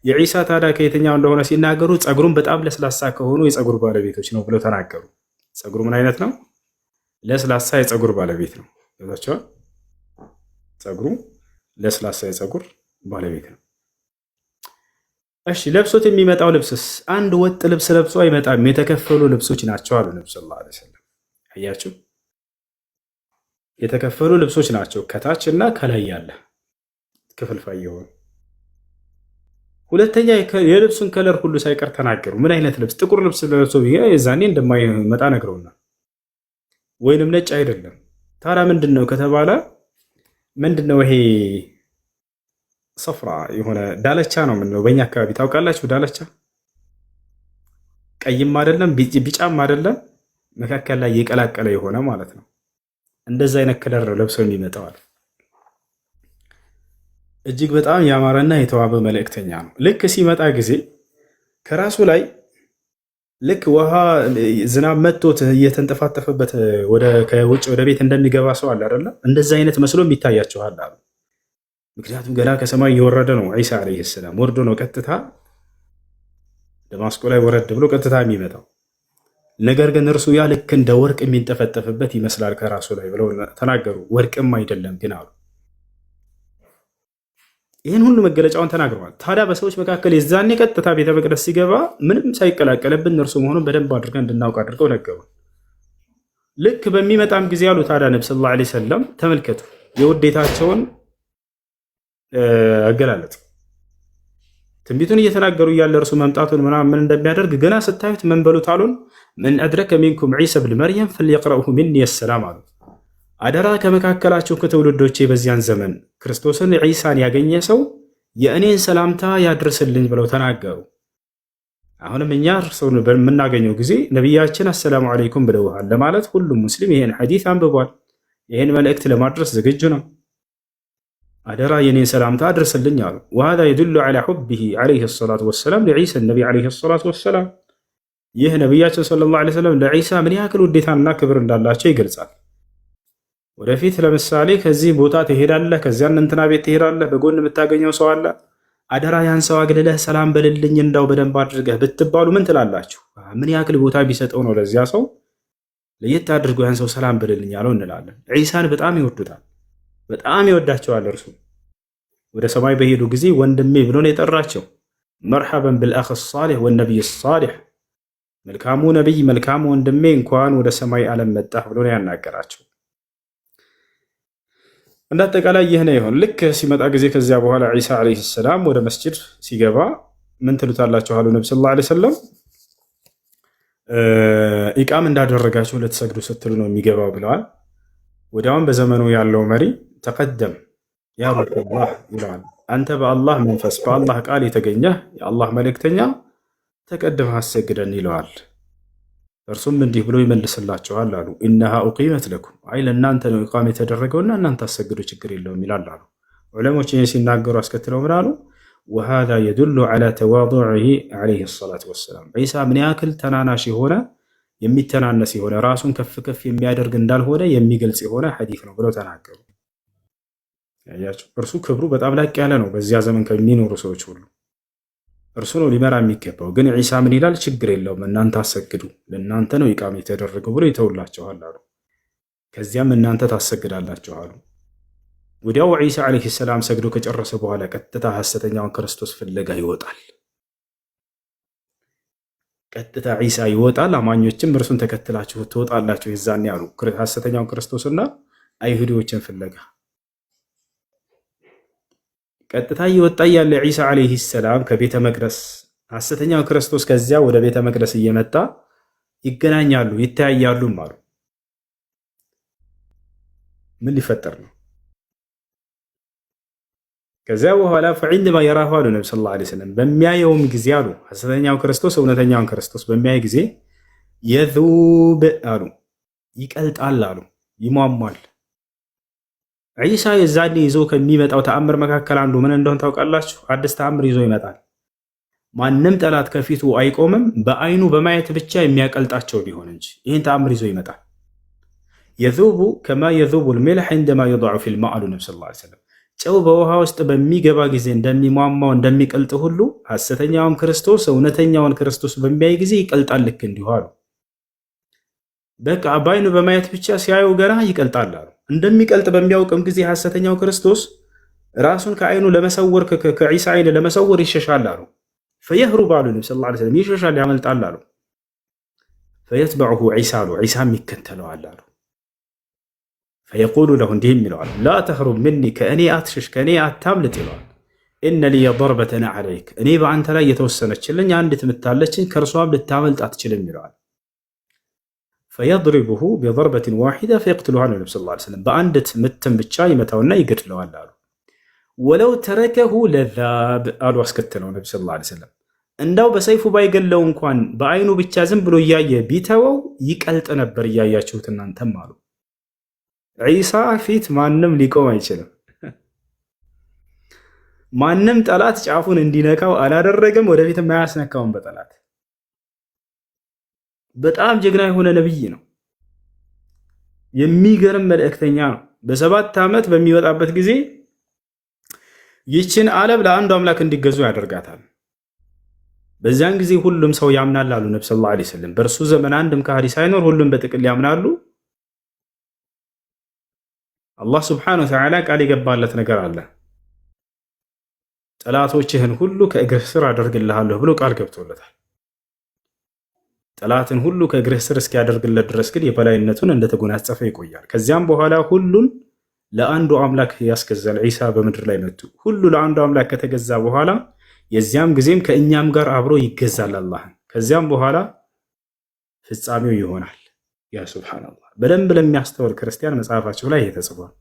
የዒሳ ታዲያ ከየትኛው እንደሆነ ሲናገሩ ጸጉሩን በጣም ለስላሳ ከሆኑ የጸጉር ባለቤቶች ነው ብለው ተናገሩ። ጸጉሩ ምን አይነት ነው? ለስላሳ የጸጉር ባለቤት ነው። ገብቷቸዋል። ጸጉሩ ለስላሳ የጸጉር ባለቤት ነው። እሺ ለብሶት የሚመጣው ልብስስ አንድ ወጥ ልብስ ለብሶ አይመጣም። የተከፈሉ ልብሶች ናቸው አሉ ነብዩ ሰለላሁ ዐለይሂ ወሰለም። አያችሁ፣ የተከፈሉ ልብሶች ናቸው ከታች እና ከላይ ያለ ክፍልፋይ የሆኑ። ሁለተኛ የልብሱን ከለር ሁሉ ሳይቀር ተናገሩ። ምን አይነት ልብስ? ጥቁር ልብስ ለብሶ የዛኔ እንደማይመጣ ነግረውናል። ወይንም ነጭ አይደለም። ታዲያ ምንድን ነው ከተባለ ምንድን ነው ይሄ? ሰፍራ የሆነ ዳለቻ ነው የምንለው በእኛ አካባቢ ታውቃላችሁ። ዳለቻ ቀይም አይደለም ቢጫም አይደለም፣ መካከል ላይ የቀላቀለ የሆነ ማለት ነው። እንደዛ አይነት ከለር ነው ለብሶ የሚመጣዋል። እጅግ በጣም ያማረና የተዋበ መልእክተኛ ነው። ልክ ሲመጣ ጊዜ ከራሱ ላይ ልክ ውሃ ዝናብ መጥቶት እየተንጠፋጠፈበት ከውጭ ወደ ቤት እንደሚገባ ሰው አለ አይደለ? እንደዛ አይነት መስሎም ይታያቸዋል አሉ። ምክንያቱም ገና ከሰማይ እየወረደ ነው ዒሳ ዓለይሂ ሰላም። ወርዶ ነው ቀጥታ ደማስቆ ላይ ወረድ ብሎ ቀጥታ የሚመጣው። ነገር ግን እርሱ ያ ልክ እንደ ወርቅ የሚንጠፈጠፍበት ይመስላል ከራሱ ላይ ብለው ተናገሩ። ወርቅም አይደለም ግን አሉ። ይህን ሁሉ መገለጫውን ተናግረዋል። ታዲያ በሰዎች መካከል የዛኔ ቀጥታ ቤተ መቅደስ ሲገባ ምንም ሳይቀላቀለብን እርሱ መሆኑን በደንብ አድርገን እንድናውቅ አድርገው ነገሩ። ልክ በሚመጣም ጊዜ አሉ ታዲያ ነብዩ ሰለላሁ ዐለይሂ ወሰለም ተመልከቱ የውዴታቸውን አገላለጥ። ትንቢቱን እየተናገሩ እያለ እርሱ መምጣቱን ምን እንደሚያደርግ ገና ስታዩት ምን በሉት አሉን። ምን አድረከ ሚንኩም ዒሳ ብን መርየም ፈልየቅረኡሁ ሚኒ ሰላም አሉ። አደራ ከመካከላችሁ ከትውልዶቼ በዚያን ዘመን ክርስቶስን ዒሳን ያገኘ ሰው የእኔን ሰላምታ ያድርስልኝ ብለው ተናገሩ። አሁንም እኛ እርሱን በምናገኘው ጊዜ ነቢያችን አሰላሙ አለይኩም ብለውሃል ለማለት ሁሉም ሙስሊም ይሄን ሐዲስ አንብቧል። ይሄን መልእክት ለማድረስ ዝግጁ ነው። አደራ የኔን ሰላምታ አድርስልኝ አሉ። وهذا يدل على حبه عليه الصلاة والسلام لعيسى النبي عليه الصلاة والسلام። ይህ ነቢያችን ሰለላሁ ዐለይሂ ወሰለም ለዒሳ ምን ያክል ውዴታና ክብር እንዳላቸው ይገልጻል። ወደፊት ለምሳሌ ከዚህ ቦታ ትሄዳለህ፣ ከዚያን እንትና ቤት ትሄዳለህ፣ በጎን የምታገኘው ሰው አለ፣ አደራ ያን ሰው አግልለህ ሰላም በልልኝ እንዳው በደንብ አድርገህ ብትባሉ ምን ትላላችሁ? ምን ያክል ቦታ ቢሰጠው ነው ለዚያ ሰው ለየት አድርጎ ያን ሰው ሰላም በልልኝ ያለው እንላለን። ዒሳን በጣም ይወዱታል፣ በጣም ይወዳቸዋል። እርሱ ወደ ሰማይ በሄዱ ጊዜ ወንድሜ ብሎ ነው የጠራቸው። መርሐበን ብልአኽ ሳሊሕ ወነቢይ ሳሊሕ፣ መልካሙ ነቢይ መልካሙ ወንድሜ እንኳን ወደ ሰማይ ዓለም መጣህ ብሎ ነው ያናገራቸው። እንደ አጠቃላይ ይህ ነው ይሆን። ልክ ሲመጣ ጊዜ ከዚያ በኋላ ዒሳ ዓለይሂ ሰላም ወደ መስጂድ ሲገባ ምን ትሉታላችሁ አሉ ነብዩ ሰለላሁ ዐለይሂ ወሰለም። ኢቃም እንዳደረጋችሁ ለተሰግዱ ስትሉ ነው የሚገባው ብለዋል። ወዲያውም በዘመኑ ያለው መሪ ተቀደም ያ ረሱላህ ይለዋል። አንተ በአላህ መንፈስ በአላህ ቃል የተገኘህ የአላህ መልእክተኛ ተቀድመህ አሰግደን ይለዋል። እርሱም እንዲህ ብሎ ይመልስላቸዋል አሉ ኢነሃ ኡቂመት ለኩም፣ አይ ለእናንተ ነው ኢቃም የተደረገውና እናንተ አሰግዱ ችግር የለውም ይላል አሉ። ዑለሞች ይህን ሲናገሩ አስከትለው ምን አሉ? ወሃዛ የዱሉ ዐላ ተዋዱዒሂ ዐለይሂ ሰላቱ ወሰላም፣ ዒሳ ምን ያክል ተናናሽ የሆነ የሚተናነስ የሆነ ራሱን ከፍ ከፍ የሚያደርግ እንዳልሆነ የሚገልጽ የሆነ ሐዲስ ነው ብለው ተናገሩ። ያያችሁ እርሱ ክብሩ በጣም ላቅ ያለ ነው በዚያ ዘመን ከሚኖሩ ሰዎች ሁሉ እርሱ ነው ሊመራ የሚገባው። ግን ዒሳ ምን ይላል? ችግር የለውም እናንተ አሰግዱ፣ ለእናንተ ነው ኢቃም የተደረገው ብሎ ይተውላቸዋል አሉ። ከዚያም እናንተ ታሰግዳላችሁ አሉ። ወዲያው ዒሳ ዓለይሂ ሰላም ሰግዶ ከጨረሰ በኋላ ቀጥታ ሐሰተኛውን ክርስቶስ ፍለጋ ይወጣል። ቀጥታ ዒሳ ይወጣል። አማኞችም እርሱን ተከትላችሁ ትወጣላችሁ የዛኔ ያሉ ሐሰተኛውን ክርስቶስና አይሁዶችን ፍለጋ ቀጥታ ይወጣ ያለ ዒሳ ዓለይሂ ሰላም ከቤተ መቅደስ ሐሰተኛው ክርስቶስ ከዚያ ወደ ቤተ መቅደስ እየመጣ ይገናኛሉ፣ ይተያያሉም አሉ። ምን ሊፈጠር ነው? ከዚያ በኋላ ፈዒንደማ የራሁ አሉ ነቢ ሰለላሁ ዐለይሂ ወሰለም በሚያየውም ጊዜ አሉ ሐሰተኛው ክርስቶስ እውነተኛውን ክርስቶስ በሚያይ ጊዜ የዙብ አሉ ይቀልጣል አሉ ይሟሟል። ዒሳ የዛኔ ይዞ ከሚመጣው ተአምር መካከል አንዱ ምን እንደሆነ ታውቃላችሁ? አዲስ ተአምር ይዞ ይመጣል። ማንም ጠላት ከፊቱ አይቆምም በአይኑ በማየት ብቻ የሚያቀልጣቸው ቢሆን እንጂ ይህን ተአምር ይዞ ይመጣል። የዙቡ ከማ የዙቡ ልሚልሕ ዐንደማ ዩድዐ ፊል ማእ አሉ ነቢ ሰለላሁ ዐለይሂ ወሰለም ጨው በውሃ ውስጥ በሚገባ ጊዜ እንደሚሟማው እንደሚቀልጥ ሁሉ ሐሰተኛውም ክርስቶስ እውነተኛውን ክርስቶስ በሚያይ ጊዜ ይቀልጣል ልክ እንዲሁ አሉ። በቃ በአይኑ በማየት ብቻ ሲያዩ ገና ይቀልጣል አሉ። እንደሚቀልጥ በሚያውቅም ጊዜ ሐሰተኛው ክርስቶስ ራሱን ከአይኑ ለመሰወር ከዒሳ አይን ለመሰወር ይሸሻል አሉ። ፈየህሩብ አሉ ነቢ ሰለላሁ ዐለይሂ ወሰለም ይሸሻል ያመልጣል አሉ። ፈየትበዑሁ ዒሳ አሉ ዒሳም ይከተለዋል አሉ። ፈየቁሉ ለሁ እንዲህም ይለዋል ላ ተህሩብ ምኒ ከእኔ አትሽሽ ከእኔ አታምልጥ ይለዋል። እነ ሊየ ضርበተን ዐለይክ እኔ በአንተ ላይ የተወሰነችልኝ አንዲት ምታለችኝ ከእርሷም ልታመልጥ አትችልም ይለዋል። ፈየድሪቡሁ ቢضርበትን ዋሒዳ ፈየቅትሉሃ ነቢ ሰለላሁ ዐለይሂ ወሰለም በአንዲት ምትም ብቻ ይመታውና ይገድለዋል አሉ። ወለው ተረከሁ ለዛብ አሉ አስከትለው ነቢ ሰለላሁ ዐለይሂ ወሰለም እንዳው በሰይፉ ባይገለው እንኳን በአይኑ ብቻ ዝም ብሎ እያየ ቢተወው ይቀልጥ ነበር እያያችሁት እናንተም አሉ። ዒሳ ፊት ማንም ሊቆም አይችልም። ማንም ጠላት ጫፉን እንዲነካው አላደረገም፣ ወደፊትም አያስነካውም በጠላት። በጣም ጀግና የሆነ ነብይ ነው። የሚገርም መልእክተኛ ነው። በ7 ዓመት በሚወጣበት ጊዜ ይችን ዓለም ለአንዱ አምላክ እንዲገዙ ያደርጋታል። በዚያን ጊዜ ሁሉም ሰው ያምናል አሉ ነቢ ሰለላሁ ዐለይሂ ወሰለም። በእርሱ ዘመን አንድም ከሃዲ ሳይኖር ሁሉም በጥቅል ያምናሉ። አላህ ስብሓነሁ ወተዓላ ቃል የገባለት ነገር አለ። ጠላቶችህን ሁሉ ከእግርህ ስር አደርግልሃለሁ ብሎ ቃል ገብቶለታል። ጠላትን ሁሉ ከእግርህ ስር እስኪያደርግለት ድረስ ግን የበላይነቱን እንደተጎናጸፈ ይቆያል። ከዚያም በኋላ ሁሉን ለአንዱ አምላክ ያስገዛል። ዒሳ በምድር ላይ መጡ። ሁሉ ለአንዱ አምላክ ከተገዛ በኋላ የዚያም ጊዜም ከእኛም ጋር አብሮ ይገዛል አላህን። ከዚያም በኋላ ፍጻሜው ይሆናል። ያ ሱብሃነላህ። በደንብ ለሚያስተውል ክርስቲያን መጽሐፋቸው ላይ ተጽፏል።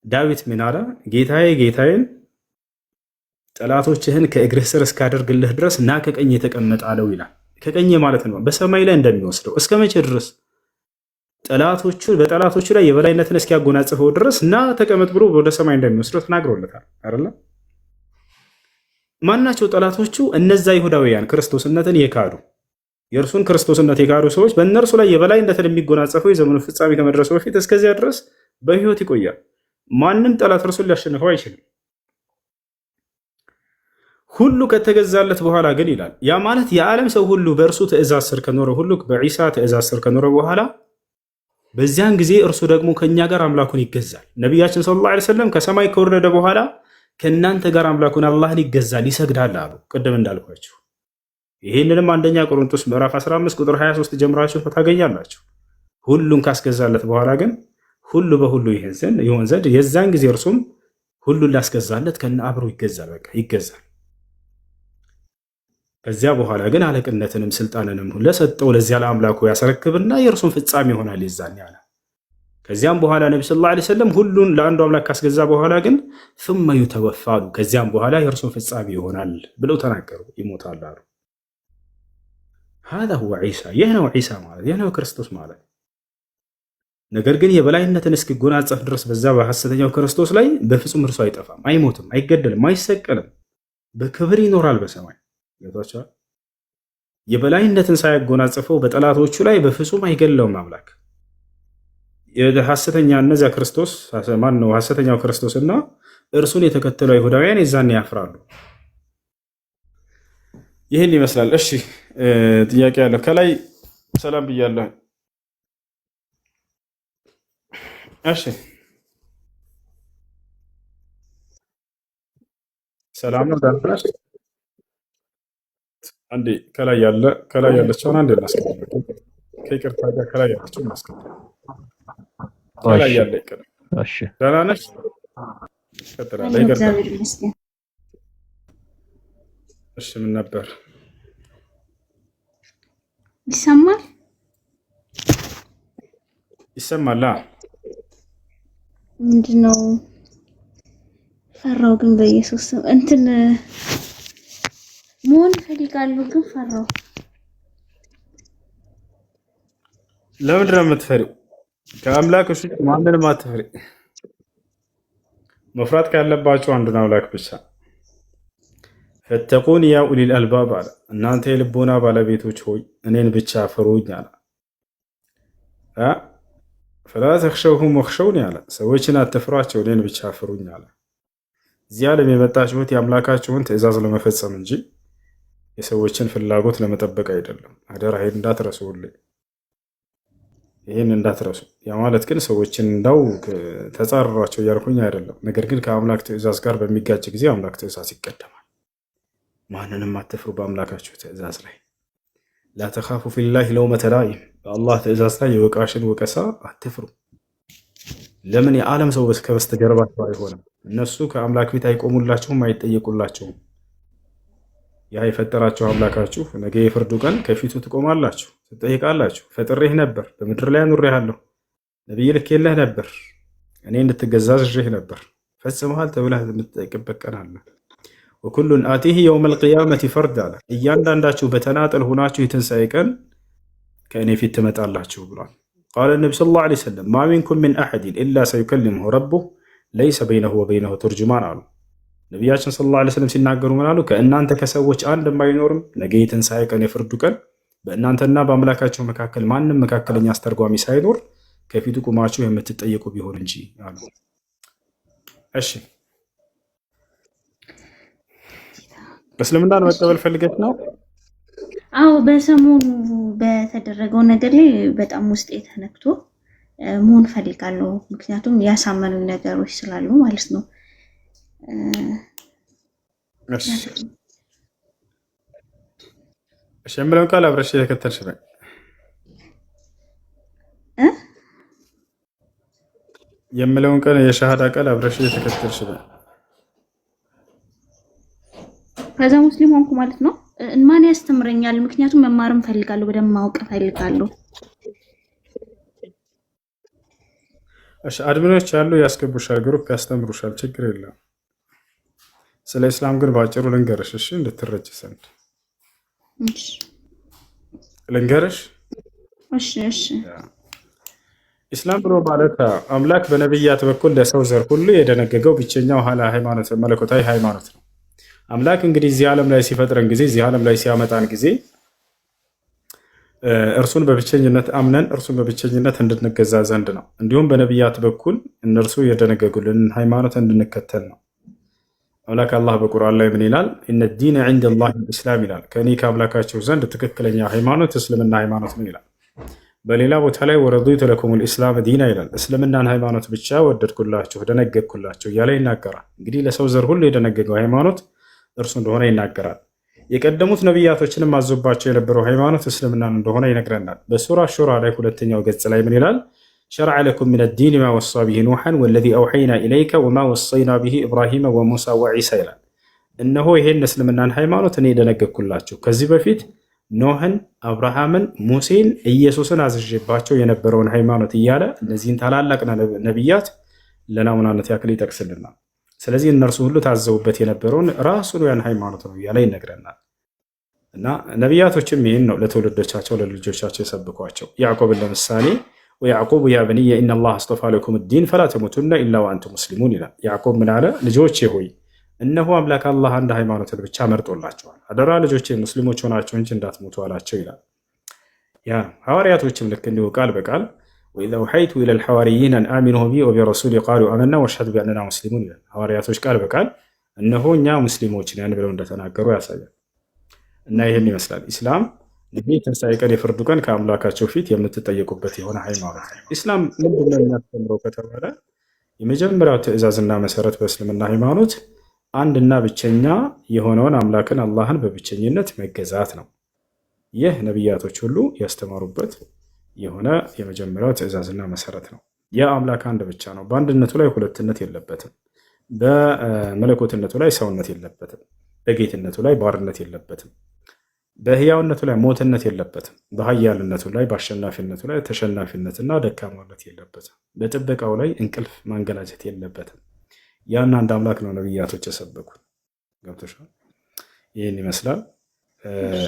ዳዊት ምን አለ? ጌታዬ ጌታዬን ጠላቶችህን ከእግርህ ስር እስካደርግልህ ድረስ ና ከቀኝ የተቀመጥ አለው ይላል። ከቀኝ ማለት ነው በሰማይ ላይ እንደሚወስደው። እስከ መቼ ድረስ? በጠላቶቹ ላይ የበላይነትን እስኪያጎናጽፈው ድረስ ና ተቀመጥ ብሎ ወደ ሰማይ እንደሚወስደው ተናግሮለታል አይደለ? ማናቸው ጠላቶቹ? እነዛ ይሁዳውያን ክርስቶስነትን የካዱ የእርሱን ክርስቶስነት የካዱ ሰዎች በእነርሱ ላይ የበላይነትን የሚጎናጸፈው የዘመኑ ፍጻሜ ከመድረሱ በፊት እስከዚያ ድረስ በህይወት ይቆያል። ማንም ጠላት እርሱን ሊያሸንፈው አይችልም። ሁሉ ከተገዛለት በኋላ ግን ይላል ያ ማለት የዓለም ሰው ሁሉ በእርሱ ትእዛዝ ስር ከኖረ ሁሉ በዒሳ ትእዛዝ ስር ከኖረ በኋላ በዚያን ጊዜ እርሱ ደግሞ ከእኛ ጋር አምላኩን ይገዛል። ነቢያችን ሰለላሁ ዐለይሂ ወሰለም ከሰማይ ከወረደ በኋላ ከእናንተ ጋር አምላኩን አላህን ይገዛል ይሰግዳል አሉ። ቅድም እንዳልኳችሁ ይህንንም አንደኛ ቆሮንቶስ ምዕራፍ 15 ቁጥር 23 ጀምራችሁ ታገኛላችሁ። ሁሉን ካስገዛለት በኋላ ግን ሁሉ በሁሉ ይሆን ዘንድ የዛን ጊዜ እርሱም ሁሉን ላስገዛለት ከነ አብሮ ይገዛል። በቃ ይገዛል። ከዚያ በኋላ ግን አለቅነትንም ስልጣንንም ለሰጠው ለዚያ ለአምላኩ ያስረክብና የእርሱን ፍጻሜ ይሆናል ይዛን ያለ። ከዚያም በኋላ ነቢ ሰለላሁ ዐለይሂ ወሰለም ሁሉን ለአንዱ አምላክ ካስገዛ በኋላ ግን ثم يتوفى ከዚያም በኋላ የእርሱን ፍጻሜ ይሆናል ብለው ተናገሩ። ይሞታል አሉ። هذا هو عيسى ይህ ነው ዒሳ ማለት ይህ ነው ክርስቶስ ማለት። ነገር ግን የበላይነትን እስኪጎናጸፍ ድረስ በዛ በሐሰተኛው ክርስቶስ ላይ በፍጹም እርሱ አይጠፋም፣ አይሞትም፣ አይገደልም፣ አይሰቀልም፣ በክብር ይኖራል በሰማይ። ገብቷቸዋል። የበላይነትን ሳያጎናጽፈው በጠላቶቹ ላይ በፍጹም አይገለውም አምላክ። የሐሰተኛ እነዚያ ክርስቶስ ማን ነው? ሐሰተኛው ክርስቶስና እርሱን የተከተሉ አይሁዳውያን የዛን ያፍራሉ። ይህን ይመስላል። እሺ ጥያቄ ያለው ከላይ ሰላም ብያለሁ። እሺ ሰላም ነው ዳንፍራሽ አንዴ ከላይ ያለችውን አንዴ እናስቀምጥ። ከይቅርታ ጋር ከላይ ያለችውን እናስቀምጥ። ከላይ ያለ ይቀር። እሺ ደህና ነሽ? ቀጥላለህ። ይቅርታ። እሺ ምን ነበር? ይሰማል? ምንድነው? ፈራው ግን በኢየሱስ እንትን መሆን እፈልጋለሁ ግን ፈራው። ለምንድን ነው የምትፈሪው? ከአምላክሽ ውጭ ማንንም አትፈሪ። መፍራት ካለባችሁ አንዱን አምላክ ብቻ። ፈተቁን ያ ኡሊል አልባብ አለ። እናንተ የልቦና ባለቤቶች ሆይ እኔን ብቻ ፍሩኝ አለ። ፈላ ተኽሸውሁም ወኽሸውኒ አለ። ሰዎችን አትፍሯቸው እኔን ብቻ ፍሩኝ አለ። እዚህ ዓለም የመጣችሁት የአምላካችሁን ትእዛዝ ለመፈጸም እንጂ የሰዎችን ፍላጎት ለመጠበቅ አይደለም። አደራ ይሄን እንዳትረሱ፣ ሁሌ ይህን እንዳትረሱ። ያ ማለት ግን ሰዎችን እንዳው ተጻረሯቸው እያልኩኝ አይደለም። ነገር ግን ከአምላክ ትእዛዝ ጋር በሚጋጭ ጊዜ አምላክ ትእዛዝ ይቀደማል። ማንንም አትፍሩ በአምላካችሁ ትእዛዝ ላይ። ላተኻፉ ፊላሂ ለውመተ ላኢም፣ በአላህ ትእዛዝ ላይ የወቃሽን ወቀሳ አትፍሩ። ለምን የዓለም ሰው ከበስተጀርባቸው አይሆንም። እነሱ ከአምላክ ፊት አይቆሙላቸውም፣ አይጠየቁላቸውም። ያ የፈጠራችሁ አምላካችሁ ነገ የፍርዱ ቀን ከፊቱ ትቆማላችሁ፣ ትጠይቃላችሁ። ፈጥሬህ ነበር፣ በምድር ላይ አኑሬሃለሁ፣ ነቢይ ልኬልህ ነበር፣ እኔ እንድትገዛዝህ ነበር፣ ፈጽመሃል ተብለህ የምትጠይቅበት ቀን አለ። ወኩሉን አቲህ የውመል ቂያመቲ ፈርድ አለ። እያንዳንዳችሁ በተናጠል ሆናችሁ የትንሣኤ ቀን ከእኔ ፊት ትመጣላችሁ ብሏል። ቃለ ነቢ ሰለላሁ ዐለይሂ ወሰለም ማ ሚንኩም ሚን አሐድን ኢላ ሰዩከሊሙሁ ረቡህ ለይሰ በይነሁ ወበይነሁ ተርጁማን አሉ። ነቢያችን ሰለላሁ ዐለይሂ ወሰለም ሲናገሩ ምን አሉ? ከእናንተ ከሰዎች አንድ የማይኖርም ነገ የትንሣኤ ቀን የፍርዱ ቀን በእናንተና በአምላካቸው መካከል ማንም መካከለኛ አስተርጓሚ ሳይኖር ከፊቱ ቁማችሁ የምትጠየቁ ቢሆን እንጂ አሉ። እሺ እስልምናን መቀበል ፈልገች ነው? አዎ፣ በሰሞኑ በተደረገው ነገር ላይ በጣም ውስጤ ተነክቶ መሆን ፈልጋለሁ። ምክንያቱም ያሳመኑ ነገሮች ስላሉ ማለት ነው። እሺ የምለውን ቃል አብረሽ የተከተልሽ ነው። የምለውን ቃል የሻሃዳ ቃል አብረሽ የተከተልሽ ነው። ከዛ ሙስሊም ሆንኩ ማለት ነው። ማን ያስተምረኛል? ምክንያቱም መማርም ፈልጋለሁ፣ በደንብ ማወቅ ፈልጋለሁ። እሺ አድሚኖች ያሉ ያስገቡሻል፣ ግሩፕ ያስተምሩሻል፣ ችግር የለም። ስለ እስላም ግን ባጭሩ ልንገርሽ፣ እሺ እንድትረጅ ዘንድ ልንገርሽ። እሺ እሺ። ኢስላም ብሎ ማለት አምላክ በነብያት በኩል ለሰው ዘር ሁሉ የደነገገው ብቸኛው ሃይማኖት መለኮታዊ ሃይማኖት ነው። አምላክ እንግዲህ እዚህ ዓለም ላይ ሲፈጥረን ጊዜ እዚህ ዓለም ላይ ሲያመጣን ጊዜ እርሱን በብቸኝነት አምነን እርሱን በብቸኝነት እንድንገዛ ዘንድ ነው። እንዲሁም በነቢያት በኩል እነርሱ የደነገጉልን ሃይማኖት እንድንከተል ነው። አምላክ አላህ በቁርአን ላይ ምን ይላል? ኢነ ዲነ ዒንደ ላሂ ልእስላም ይላል። ከእኔ ከአምላካቸው ዘንድ ትክክለኛ ሃይማኖት እስልምና ሃይማኖት ነው ይላል። በሌላ ቦታ ላይ ወረዲቱ ለኩም ልእስላም ዲና ይላል። እስልምናን ሃይማኖት ብቻ ወደድኩላችሁ ደነገግኩላችሁ እያለ ይናገራል። እንግዲህ ለሰው ዘር ሁሉ የደነገገው ሃይማኖት እርሱ እንደሆነ ይናገራል። የቀደሙት ነቢያቶችንም አዞባቸው የነበረው ሃይማኖት እስልምናን እንደሆነ ይነግረናል። በሱራ ሹራ ላይ ሁለተኛው ገጽ ላይ ምን ይላል? ሸርዐ ለኩም ሚነ ዲን ማ ወሳ ቢሂ ኑሐን ወለዚ አውሐይና ኢለይከ ወማ ወሰይና ቢሂ ኢብራሂመ ወሙሳ ወዒሳ ይላል። እነሆ ይሄን እስልምናን ሃይማኖት እኔ ደነገግኩላችሁ ከዚህ በፊት ኖህን፣ አብርሃምን፣ ሙሴን፣ ኢየሱስን አዝዤባቸው የነበረውን ሃይማኖት እያለ እነዚህን ታላላቅ ነቢያት ለናሙናነት ያክል ይጠቅስልናል። ስለዚህ እነርሱ ሁሉ ታዘውበት የነበረውን ራሱን ያን ሃይማኖት ነው እያለ ይነግረናል። እና ነቢያቶችም ይህን ነው ለትውልዶቻቸው ለልጆቻቸው የሰብኳቸው። ያዕቆብን ለምሳሌ ወያዕቆብ ያ በንየ ኢነላህ አስጠፋ ለኩም ዲን ፈላ ተሙቱነ ኢላ ወአንቱም ሙስሊሙን ይላል። ያዕቆብ ምን አለ? ልጆቼ ሆይ እነሆ አምላክ አላህ አንድ ሃይማኖትን ብቻ መርጦላቸዋል፣ አደራ ልጆቼ ሙስሊሞች ሆናቸው እንጂ እንዳትሞቱ አላቸው ይላል። ያ ሐዋርያቶችም ልክ እንዲሁ ቃል በቃል ወኢዛ አውሐይቱ ኢለል ሐዋርይን አን አሚኑ ቢ ወቢረሱሊ ቃሉ አመና ወሽሀድ ቢአንና ሙስሊሙን ይላል። ሐዋርያቶች ቃል በቃል እነሆ እኛ ሙስሊሞች ነን ብለው እንደተናገሩ ያሳያል። እና ይህን ይመስላል ኢስላም። ይህ ትንሣኤ ቀን የፍርዱ ቀን ከአምላካቸው ፊት የምትጠየቁበት የሆነ ሃይማኖት ነው። ኢስላም ምንድን ነው የሚያስተምረው ከተባለ የመጀመሪያው ትእዛዝና መሰረት በእስልምና ሃይማኖት አንድና ብቸኛ የሆነውን አምላክን አላህን በብቸኝነት መገዛት ነው። ይህ ነቢያቶች ሁሉ ያስተማሩበት የሆነ የመጀመሪያው ትእዛዝና መሰረት ነው። ያ አምላክ አንድ ብቻ ነው። በአንድነቱ ላይ ሁለትነት የለበትም። በመለኮትነቱ ላይ ሰውነት የለበትም። በጌትነቱ ላይ ባርነት የለበትም። በህያውነቱ ላይ ሞትነት የለበትም። በሀያልነቱ ላይ በአሸናፊነቱ ላይ ተሸናፊነትና ደካማነት የለበትም። በጥበቃው ላይ እንቅልፍ ማንገላጀት የለበትም። ያን አንድ አምላክ ነው ነቢያቶች የሰበኩት። ገብቶሻል? ይህን ይመስላል።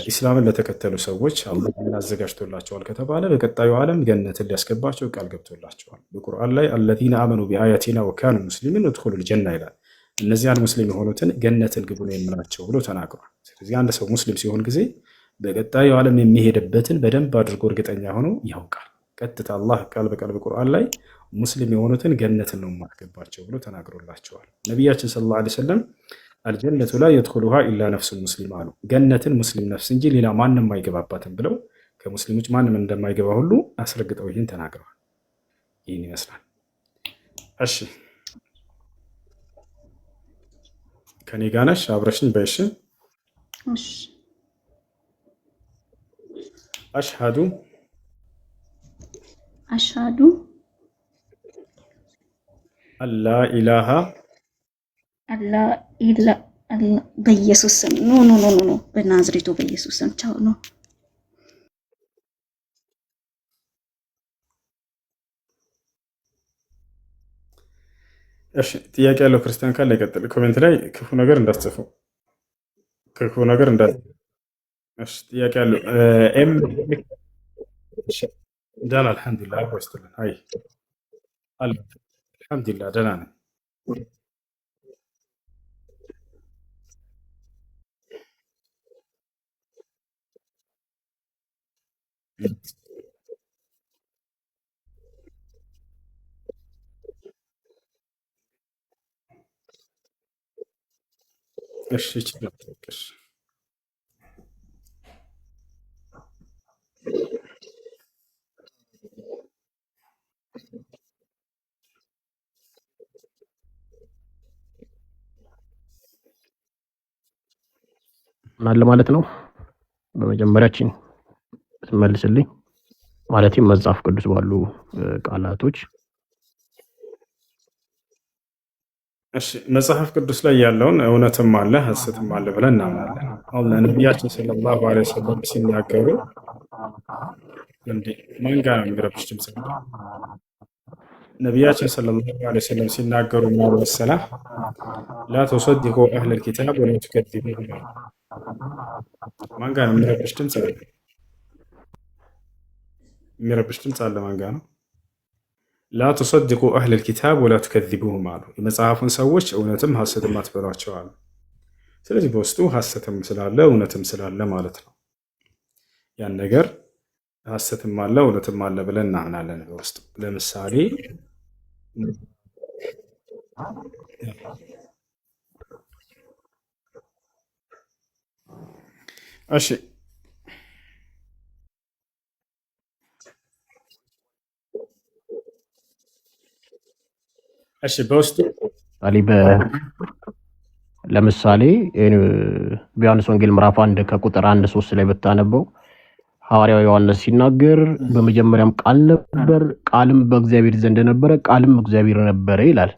ኢስላምን ለተከተሉ ሰዎች አላህ ምን አዘጋጅቶላቸዋል ከተባለ በቀጣዩ ዓለም ገነትን ሊያስገባቸው ቃል ገብቶላቸዋል። በቁርአን ላይ አለዚነ አመኑ ቢአያቲና ወካኑ ሙስሊሚን እድኹሉል ጀና ይላል። እነዚያን ሙስሊም የሆኑትን ገነትን ግቡ ነው የምላቸው ብሎ ተናግሯል። ስለዚህ አንድ ሰው ሙስሊም ሲሆን ጊዜ በቀጣዩ ዓለም የሚሄድበትን በደንብ አድርጎ እርግጠኛ ሆኖ ያውቃል። ቀጥታ አላህ ቃል በቃል በቁርአን ላይ ሙስሊም የሆኑትን ገነትን ነው የማስገባቸው ብሎ ተናግሮላቸዋል። ነቢያችን ሰለላሁ ዐለይሂ ወሰለም አልጀነቱ ላ የድኹሉሃ ኢላ ነፍሱን ሙስሊም አሉ። ገነትን ሙስሊም ነፍስ እንጂ ሌላ ማንም አይገባባትም ብለው ከሙስሊሞች ማንም እንደማይገባ ሁሉ አስረግጠው ይህን ተናግረዋል። ይህን ይመስላል። እሺ ከኔ ጋር ነሽ? አብረሽኝ በይሽ። አሽሃዱ አላ ኢላሃ በኢየሱስ ስም ኖ በናዝሬቱ በኢየሱስ ስም ቻው ነው። እሺ ጥያቄ ያለው ክርስቲያን ካለ ይቀጥል። ኮሜንት ላይ ክፉ ነገር እንዳትጽፉ፣ ክፉ ነገር እንዳትጽፉ። እሺ ጥያቄ ያለው ኤም ደህና አልሐምዱሊላህ። አቆስተልን አይ አልሐምዱሊላህ ደህና ነኝ። እሺ ይችላል። እሺ ማለ ማለት ነው። በመጀመሪያችን መልስልኝ ማለትም መጽሐፍ ቅዱስ ባሉ ቃላቶች። እሺ መጽሐፍ ቅዱስ ላይ ያለውን እውነትም አለ ሐሰትም አለ ብለን እናምናለን። አሁን ነቢያችን ሰለላሁ ዐለይሂ ወሰለም ሲናገሩ እንዴ ማን ጋር ነው የሚረብሽ ድምጽ? ነቢያችን ሰለላሁ ዐለይሂ ወሰለም ሲናገሩ ምን መሰለህ? ላ ተሰድቁ አህለል ኪታብ ወላ ትከዚቡሁም። ማን ጋር ነው የሚረብሽ ድምጽ? የሚረብሽ ድምጽ አለ። ማን ጋር ነው? ላ ተሰድቁ አህለል ኪታብ ወላ ትከዚቡሁም አሉ። የመጽሐፉን ሰዎች እውነትም ሐሰትም አትበሏቸው አሉ። ስለዚህ በውስጡ ሐሰትም ስላለ እውነትም ስላለ ማለት ነው። ያን ነገር ሐሰትም አለ እውነትም አለ ብለን እናምናለን በውስጡ። ለምሳሌ እሺ እሺ በውስጡ ለምሳሌ በዮሐንስ ወንጌል ምዕራፍ 1 ከቁጥር 1-3 ላይ ብታነበው ሐዋርያው ዮሐንስ ሲናገር በመጀመሪያም ቃል ነበር፣ ቃልም በእግዚአብሔር ዘንድ ነበረ፣ ቃልም እግዚአብሔር ነበረ ይላል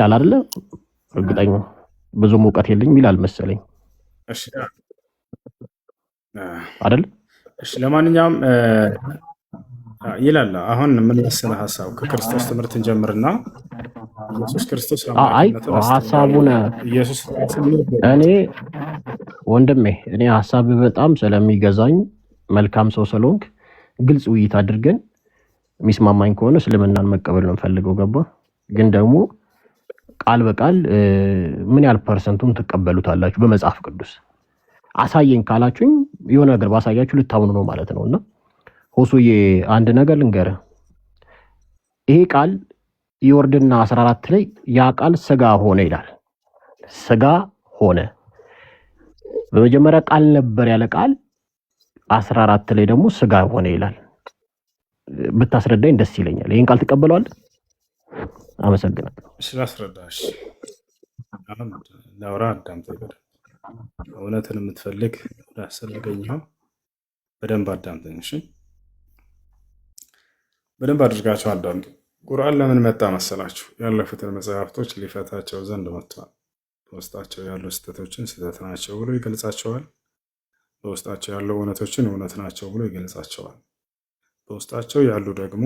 አይደለ? እርግጠኛ ብዙ ሙቀት የለኝም ይላል መሰለኝ። እሺ አይደል? እሺ ለማንኛውም ይላል። አሁን ምን መሰለህ ሐሳቡ ከክርስቶስ ትምህርት እንጀምርና ኢየሱስ ክርስቶስ ሐሳቡን ኢየሱስ እኔ ወንድሜ እኔ ሐሳብ በጣም ስለሚገዛኝ መልካም ሰው ስለሆንክ ግልጽ ውይይት አድርገን የሚስማማኝ ከሆነ እስልምናን መቀበል ነው ፈልገው ገባ። ግን ደግሞ ቃል በቃል ምን ያህል ፐርሰንቱን ትቀበሉታላችሁ? በመጽሐፍ ቅዱስ አሳየኝ ካላችሁኝ የሆነ ነገር ባሳያችሁ ልታምኑ ነው ማለት ነውና ሆሱዬ አንድ ነገር ልንገርህ። ይሄ ቃል ይወርድና 14 ላይ ያ ቃል ስጋ ሆነ ይላል። ስጋ ሆነ በመጀመሪያ ቃል ነበር ያለ ቃል 14 ላይ ደግሞ ስጋ ሆነ ይላል። ብታስረዳኝ ደስ ይለኛል። ይሄን ቃል ትቀበለዋለህ? አመሰግናለሁ። እሺ ላስረዳሽ። አሁን ላውራ አዳምጠኝ። እውነትን የምትፈልግ ላሰለገኝው በደንብ አዳምጠኝ። እሺ በደንብ አድርጋችሁ አዳምጡ። ቁርአን ለምን መጣ መሰላችሁ? ያለፉትን መጽሐፍቶች ሊፈታቸው ዘንድ መጥቷል። በውስጣቸው ያሉ ስህተቶችን ስህተት ናቸው ብሎ ይገልጻቸዋል። በውስጣቸው ያሉ እውነቶችን እውነት ናቸው ብሎ ይገልጻቸዋል። በውስጣቸው ያሉ ደግሞ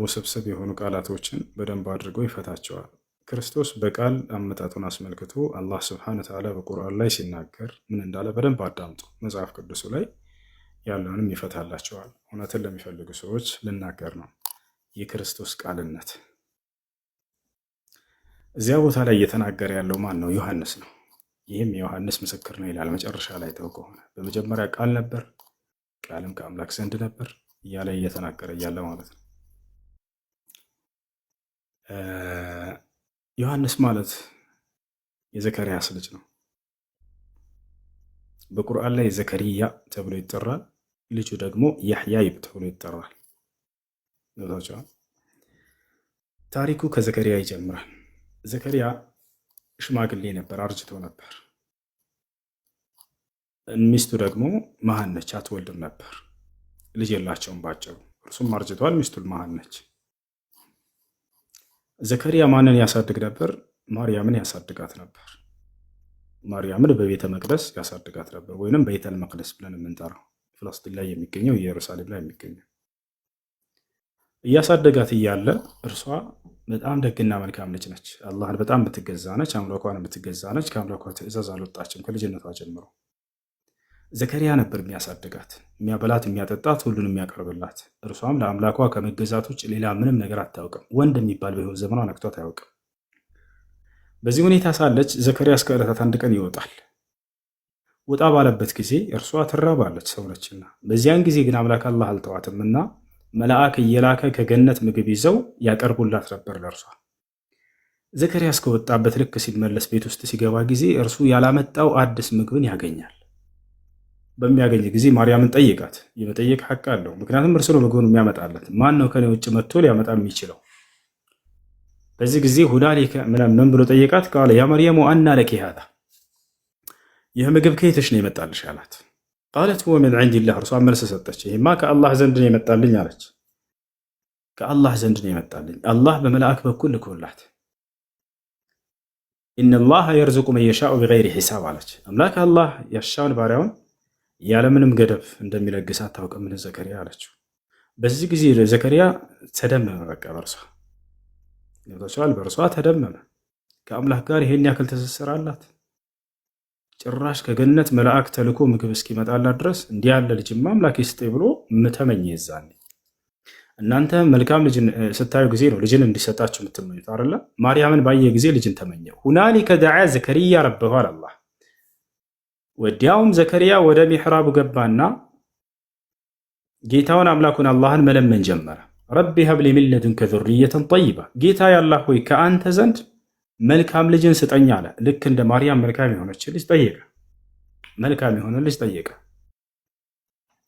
ውስብስብ የሆኑ ቃላቶችን በደንብ አድርጎ ይፈታቸዋል። ክርስቶስ በቃል አመጣጡን አስመልክቶ አላህ ስብሐነ ወተዓላ በቁርአን ላይ ሲናገር ምን እንዳለ በደንብ አዳምጡ። መጽሐፍ ቅዱሱ ላይ ያለውንም ይፈታላቸዋል። እውነትን ለሚፈልጉ ሰዎች ልናገር ነው። የክርስቶስ ቃልነት እዚያ ቦታ ላይ እየተናገረ ያለው ማን ነው? ዮሐንስ ነው። ይህም የዮሐንስ ምስክር ነው ይላል መጨረሻ ላይ ተው ከሆነ በመጀመሪያ ቃል ነበር፣ ቃልም ከአምላክ ዘንድ ነበር እያለ እየተናገረ እያለ ማለት ነው። ዮሐንስ ማለት የዘከርያስ ልጅ ነው። በቁርአን ላይ ዘከርያ ተብሎ ይጠራል። ልጁ ደግሞ ያሕያ ተብሎ ይጠራል። ታሪኩ ከዘከርያ ይጀምራል። ዘከርያ ሽማግሌ ነበር፣ አርጅቶ ነበር። ሚስቱ ደግሞ መሃን ነች፣ አትወልድም ነበር። ልጅ የላቸውም ባጭሩ። እርሱም አርጅቷል፣ ሚስቱ መሃን ነች። ዘከርያ ማንን ያሳድግ ነበር? ማርያምን ያሳድጋት ነበር። ማርያምን በቤተ መቅደስ ያሳድጋት ነበር፣ ወይንም ቤተል መቅደስ ብለን የምንጠራው ፍልስጤም ላይ የሚገኘው ኢየሩሳሌም ላይ የሚገኘው። እያሳደጋት እያለ እርሷ በጣም ደግና መልካም ልጅ ነች። አላህን በጣም ብትገዛ ነች፣ አምላኳን ብትገዛ ነች። ከአምላኳ ትእዛዝ አልወጣችም ከልጅነቷ ጀምሮ። ዘከርያ ነበር የሚያሳድጋት፣ የሚያበላት፣ የሚያጠጣት፣ ሁሉን የሚያቀርብላት። እርሷም ለአምላኳ ከመገዛት ውጭ ሌላ ምንም ነገር አታውቅም። ወንድ የሚባል በሕይወት ዘመኗ ነክቷት አያውቅም። በዚህ ሁኔታ ሳለች ዘከርያስ ከዕለታት አንድ ቀን ይወጣል። ወጣ ባለበት ጊዜ እርሷ ትራባለች፣ ሰው ነችና። በዚያን ጊዜ ግን አምላክ አላህ አልተዋትምና መልአክ እየላከ ከገነት ምግብ ይዘው ያቀርቡላት ነበር ለእርሷ። ዘከርያስ ከወጣበት ልክ ሲመለስ ቤት ውስጥ ሲገባ ጊዜ እርሱ ያላመጣው አዲስ ምግብን ያገኛል። በሚያገኝ ጊዜ ማርያምን ጠይቃት። የመጠየቅ ሐቅ አለው፣ ምክንያቱም እርሱ ነው ምግቡን የሚያመጣለት። ማን ነው ከኔ ውጭ መጥቶ ሊያመጣ የሚችለው? በዚህ ጊዜ ሁናሊከ ምን ብሎ ጠየቃት? ቃለ ያ መርየሙ አና ለኪ ሃዛ፣ ይህ ምግብ ከየትሽ ነው የመጣልሽ አላት። ቃለት ሁወ ሚን ዒንዲላህ፣ እርሷ መልስ ሰጠች፣ ይህማ ከአላህ ዘንድ ነው የመጣልኝ አለች። ከአላህ ዘንድ ነው የመጣልኝ፣ አላህ በመልአክ በኩል ልኮላት። ኢነላሃ የርዙቁ መን የሻኡ ቢገይሪ ሒሳብ አለች። አምላክ አላህ ያሻውን ባሪያውን ያለምንም ገደብ እንደሚለግሳት ታውቅምን ዘከርያ አለችው። በዚህ ጊዜ ዘከርያ ተደመመ። በቃ በእርሷ ተደመመ። ከአምላክ ጋር ይሄን ያክል ትስስር አላት። ጭራሽ ከገነት መልአክ ተልኮ ምግብ እስኪመጣላት ድረስ እንዲህ ያለ ልጅማ አምላክ ይስጠኝ ብሎ ተመኘ። ይዛኔ እናንተ መልካም ልጅን ስታዩ ጊዜ ነው ልጅን እንዲሰጣችሁ የምትመኙት አይደለ? ማርያምን ባየ ጊዜ ልጅን ተመኘ። ሁናሊከ ደዓ ዘከርያ ረበሁ አላህ። ወዲያውም ዘከርያ ወደ ሚሕራቡ ገባና ጌታውን አምላኩን አላህን መለመን ጀመረ። ረቢ ሀብሊ ሚን ለዱንከ ዙርየተን ጠይባ፣ ጌታ ያላህ ሆይ ከአንተ ዘንድ መልካም ልጅን ስጠኝ አለ። ልክ እንደ ማርያም መልካም የሆነች ልጅ ጠየቀ። መልካም የሆነ ልጅ ጠየቀ።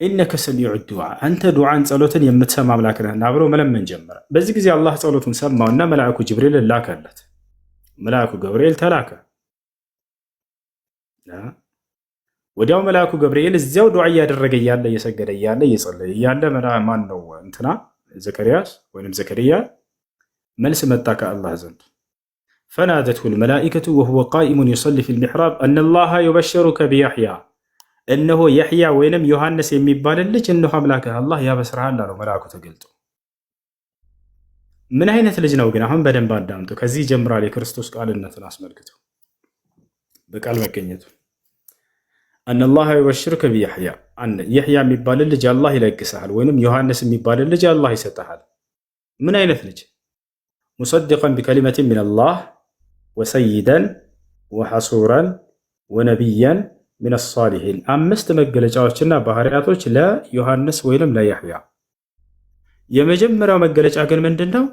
ኢነከ ሰሚዑ ዱዓ፣ አንተ ዱዓን ጸሎትን የምትሰማ አምላክ ነህና ብሎ መለመን ጀመረ። በዚህ ጊዜ አላህ ጸሎቱን ሰማውና መልአኩ ጅብሪል ላከለት። መልአኩ ገብርኤል ተላከ። ወዲያው መልአኩ ገብርኤል እዚያው ዱዓ እያደረገ እያለ እየሰገደ እያለ እየጸለየ እያለ ማን ነው እንትና ዘከርያስ ወይም ዘከርያ መልስ መጣ ከአላህ ዘንድ። ፈናደትሁ ልመላኢከቱ ወሁወ ቃኢሙን ዩሰሊ ፊል ሚሕራብ አነላሃ ዩበሽሩከ ቢያሕያ፣ እነሆ ያሕያ ወይንም ዮሐንስ የሚባልን ልጅ እነሆ አምላክህ አላህ ያበስርሃል አለው መልአኩ ተገልጦ። ምን አይነት ልጅ ነው ግን? አሁን በደንብ አዳምጡ። ከዚህ ይጀምራል የክርስቶስ ቃልነትን አስመልክቶ በቃል መገኘቱ። አነላሃ ዩበሽሩከ ቢያሕያ፣ ያሕያ የሚባልን ልጅ አላህ ይለግስሃል፣ ወይንም ዮሐንስ የሚባልን ልጅ አላህ ይሰጠሃል። ምን አይነት ልጅ? ሙሰዲቀን ቢከሊመትን ሚነላህ ወሰይደን ወሐሱረን ወነቢያን ሚነ ሳሊሒን። 5 መገለጫዎችና ባህሪያቶች ለዮሐንስ ወይንም ለያሕያ። የመጀመሪያው መገለጫ ግን ምንድን ነው?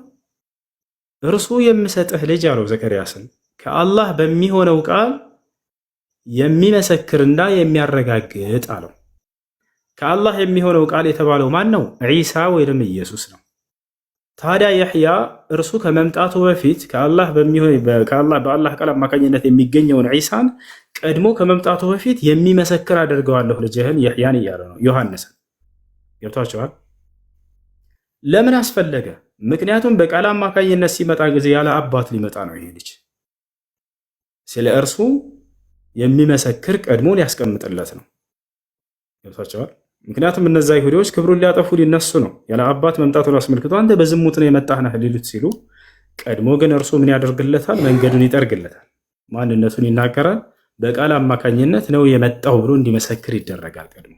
እርሱ የምሰጥህ ልጅ አለው ዘከርያስን ከአላህ በሚሆነው ቃል የሚመሰክርና የሚያረጋግጥ አለው። ከአላህ የሚሆነው ቃል የተባለው ማን ነው? ዒሳ ወይንም ኢየሱስ ነው። ታዲያ ያሕያ እርሱ ከመምጣቱ በፊት በአላህ ቃል አማካኝነት የሚገኘውን ዒሳን ቀድሞ ከመምጣቱ በፊት የሚመሰክር አደርገዋለሁ ልጅህን ያሕያን እያለ ነው ዮሐንስን። ገብቷቸዋል? ለምን አስፈለገ? ምክንያቱም በቃል አማካኝነት ሲመጣ ጊዜ ያለ አባት ሊመጣ ነው ይሄ ልጅ። ስለ እርሱ የሚመሰክር ቀድሞ ሊያስቀምጥለት ነው። ገብቷቸዋል? ምክንያቱም እነዛ ይሁዲዎች ክብሩን ሊያጠፉ ሊነሱ ነው። ያለ አባት መምጣቱን አስመልክቶ አንተ በዝሙት ነው የመጣህ ነህ ሊሉት ሲሉ፣ ቀድሞ ግን እርሱ ምን ያደርግለታል? መንገዱን ይጠርግለታል፣ ማንነቱን ይናገራል። በቃል አማካኝነት ነው የመጣው ብሎ እንዲመሰክር ይደረጋል። ቀድሞ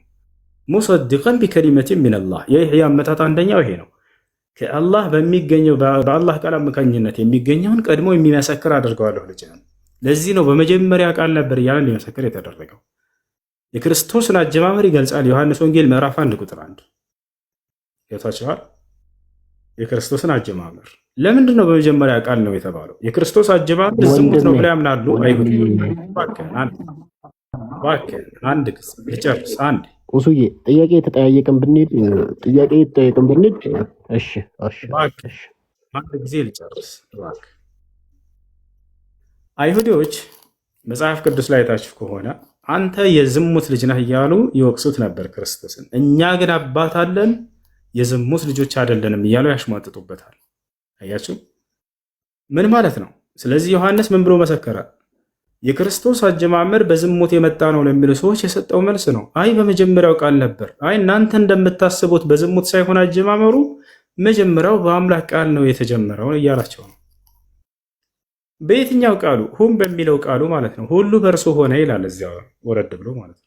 ሙሰዲቀን ቢከሊመቲን ሚነላህ። የያሕያ አመጣጥ አንደኛው ይሄ ነው። ከአላህ በሚገኘው በአላህ ቃል አማካኝነት የሚገኘውን ቀድሞ የሚመሰክር አድርገዋለሁ ልጅህን። ለዚህ ነው በመጀመሪያ ቃል ነበር እያለ እንዲመሰክር የተደረገው። የክርስቶስን አጀማመር ይገልጻል። ዮሐንስ ወንጌል ምዕራፍ 1 ቁጥር 1 ጌታችኋል። የክርስቶስን አጀማመር ለምንድን ነው በመጀመሪያ ቃል ነው የተባለው? የክርስቶስ አጀማመር ዝሙት ነው ብለው ያምናሉ አይሁድ። እባክህ አንድ ጊዜ ልጨርስ። አንድ ቁሱዬ ጥያቄ የተጠያየቅን ብንሄድ እሺ አንድ ጊዜ ልጨርስ እባክህ። አይሁዶች መጽሐፍ ቅዱስ ላይ ታችሁ ከሆነ አንተ የዝሙት ልጅ ነህ እያሉ ይወቅሱት ነበር ክርስቶስን። እኛ ግን አባት አለን የዝሙት ልጆች አይደለንም እያሉ ያሽሟጥጡበታል። አያችሁ ምን ማለት ነው? ስለዚህ ዮሐንስ ምን ብሎ መሰከረ? የክርስቶስ አጀማመር በዝሙት የመጣ ነው ለሚሉ ሰዎች የሰጠው መልስ ነው። አይ በመጀመሪያው ቃል ነበር። አይ እናንተ እንደምታስቡት በዝሙት ሳይሆን አጀማመሩ መጀመሪያው በአምላክ ቃል ነው የተጀመረው እያላቸው ነው። በየትኛው ቃሉ? ሁም በሚለው ቃሉ ማለት ነው። ሁሉ በእርሱ ሆነ ይላል እዚያ ወረድ ብሎ ማለት ነው።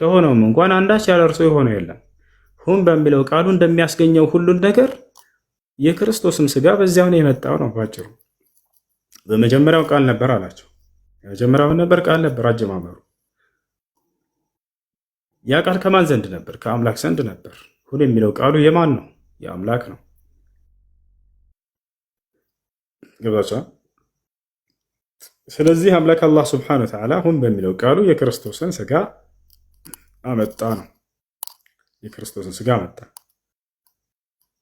ከሆነውም እንኳን አንዳች ያለ እርሱ የሆነ የለም። ሁም በሚለው ቃሉ እንደሚያስገኘው ሁሉን ነገር የክርስቶስም ስጋ በዚያው ነው የመጣው ነው ባጭሩ። በመጀመሪያው ቃል ነበር አላቸው። የመጀመሪያው ነበር ቃል ነበር አጀማመሩ። ያ ቃል ከማን ዘንድ ነበር? ከአምላክ ዘንድ ነበር። ሁን የሚለው ቃሉ የማን ነው? የአምላክ ነው። ገባችኋል? ስለዚህ አምላክ አላህ ሱብሓነሁ ወተዓላ ሁን በሚለው ቃሉ የክርስቶስን ስጋ አመጣ ነው። የክርስቶስን ስጋ አመጣ።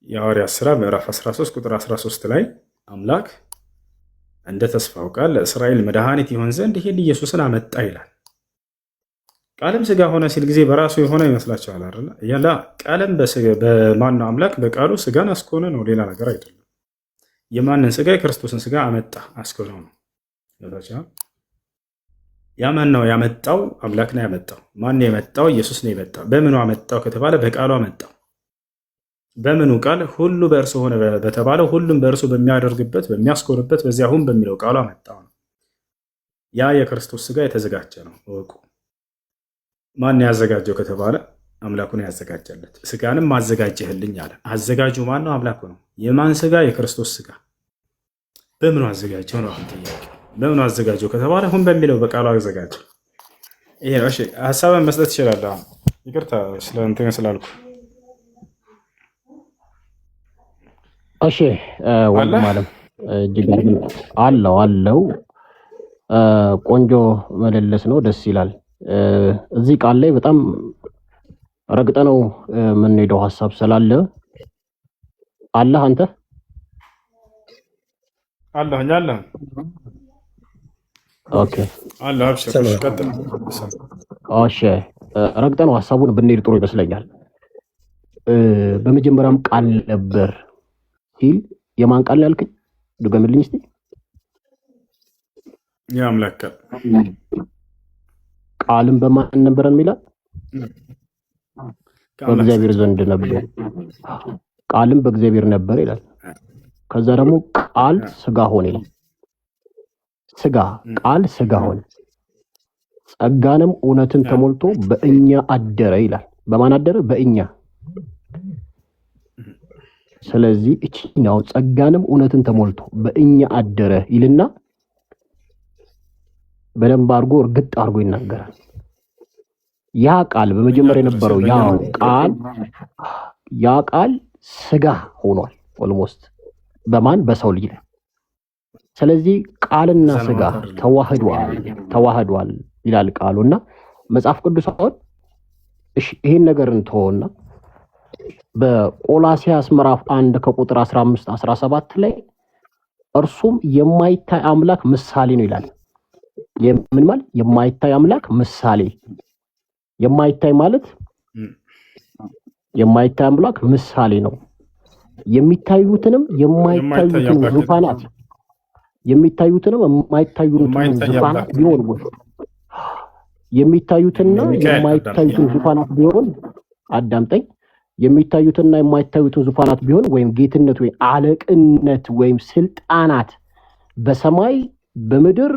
የሐዋርያት ሥራ ምዕራፍ 13 ቁጥር 13 ላይ አምላክ እንደ ተስፋው ቃል ለእስራኤል መድኃኒት ይሆን ዘንድ ይሄን ኢየሱስን አመጣ ይላል። ቃልም ስጋ ሆነ ሲል ጊዜ በራሱ የሆነ ይመስላችኋል አይደል? ያላ ቃልም በማነው አምላክ በቃሉ ስጋን አስኮነ ነው፣ ሌላ ነገር አይደለም። የማንን ስጋ? የክርስቶስን ስጋ አመጣ አስኮነው ነው። ያ ማን ነው ያመጣው? አምላክ ነው ያመጣው። ማን ነው የመጣው? ኢየሱስ ነው የመጣው። በምኑ አመጣው ከተባለ በቃሉ አመጣው። በምኑ ቃል? ሁሉ በእርሱ ሆነ በተባለው ሁሉም በእርሱ በሚያደርግበት በሚያስኮንበት በዚያ ሁን በሚለው ቃሉ አመጣው ነው። ያ የክርስቶስ ስጋ የተዘጋጀ ነው እወቁ። ማን ያዘጋጀው ከተባለ አምላኩ ነው ያዘጋጀለት። ስጋንም አዘጋጀህልኝ አለ። አዘጋጁ ማን ነው? አምላኩ ነው። የማን ስጋ? የክርስቶስ ስጋ። በምኑ አዘጋጀው ነው አሁን ጥያቄ። በምኑ አዘጋጀው ከተባለ ሁን በሚለው በቃሉ አዘጋጀው። ይሄ ነው። እሺ ሐሳብን መስጠት ይችላል። አሁን ይቅርታ ስለ እንትን ስላልኩ። እሺ ወንድም አለም እጅግ አለው ቆንጆ መለለስ ነው። ደስ ይላል። እዚህ ቃል ላይ በጣም ረግጠ ነው የምንሄደው ሐሳብ ስላለ አላህ አንተ አላህ ኦኬ አላህ አብሽር ቀጥል። እሺ ረግጠ ነው ሐሳቡን ብንሄድ ጥሩ ይመስለኛል። በመጀመሪያም ቃል ነበር ሲል የማን ቃል ያልከኝ? ድገምልኝ እስቲ። የአምላክ ቃል። ቃልም በማን ነበር የሚላል? በእግዚአብሔር ዘንድ ነበር። ቃልም በእግዚአብሔር ነበር ይላል። ከዛ ደግሞ ቃል ስጋ ሆነ ይላል። ቃል ስጋ ሆነ ጸጋንም እውነትን ተሞልቶ በእኛ አደረ ይላል። በማን አደረ? በእኛ። ስለዚህ እቺኛው ጸጋንም እውነትን ተሞልቶ በእኛ አደረ ይልና በደንብ አድርጎ እርግጥ አድርጎ ይናገራል። ያ ቃል በመጀመሪያ የነበረው ያ ቃል ስጋ ሆኗል። ኦልሞስት በማን? በሰው ልጅ ላይ። ስለዚህ ቃልና ስጋ ተዋህዷል ይላል ቃሉና መጽሐፍ ቅዱስ አሁን እሺ ይሄን ነገር እንተውና በቆላሲያስ ምዕራፍ 1 ከቁጥር 15 17 ላይ እርሱም የማይታይ አምላክ ምሳሌ ነው ይላል። ምን ማለት? የማይታይ አምላክ ምሳሌ። የማይታይ ማለት የማይታይ አምላክ ምሳሌ ነው። የሚታዩትንም የማይታዩትን ዙፋናት ቢሆን የሚታዩትና የማይታዩትን ዙፋናት ቢሆን አዳምጠኝ። የሚታዩትና የማይታዩትን ዙፋናት ቢሆን ወይም ጌትነት ወይም አለቅነት ወይም ስልጣናት በሰማይ በምድር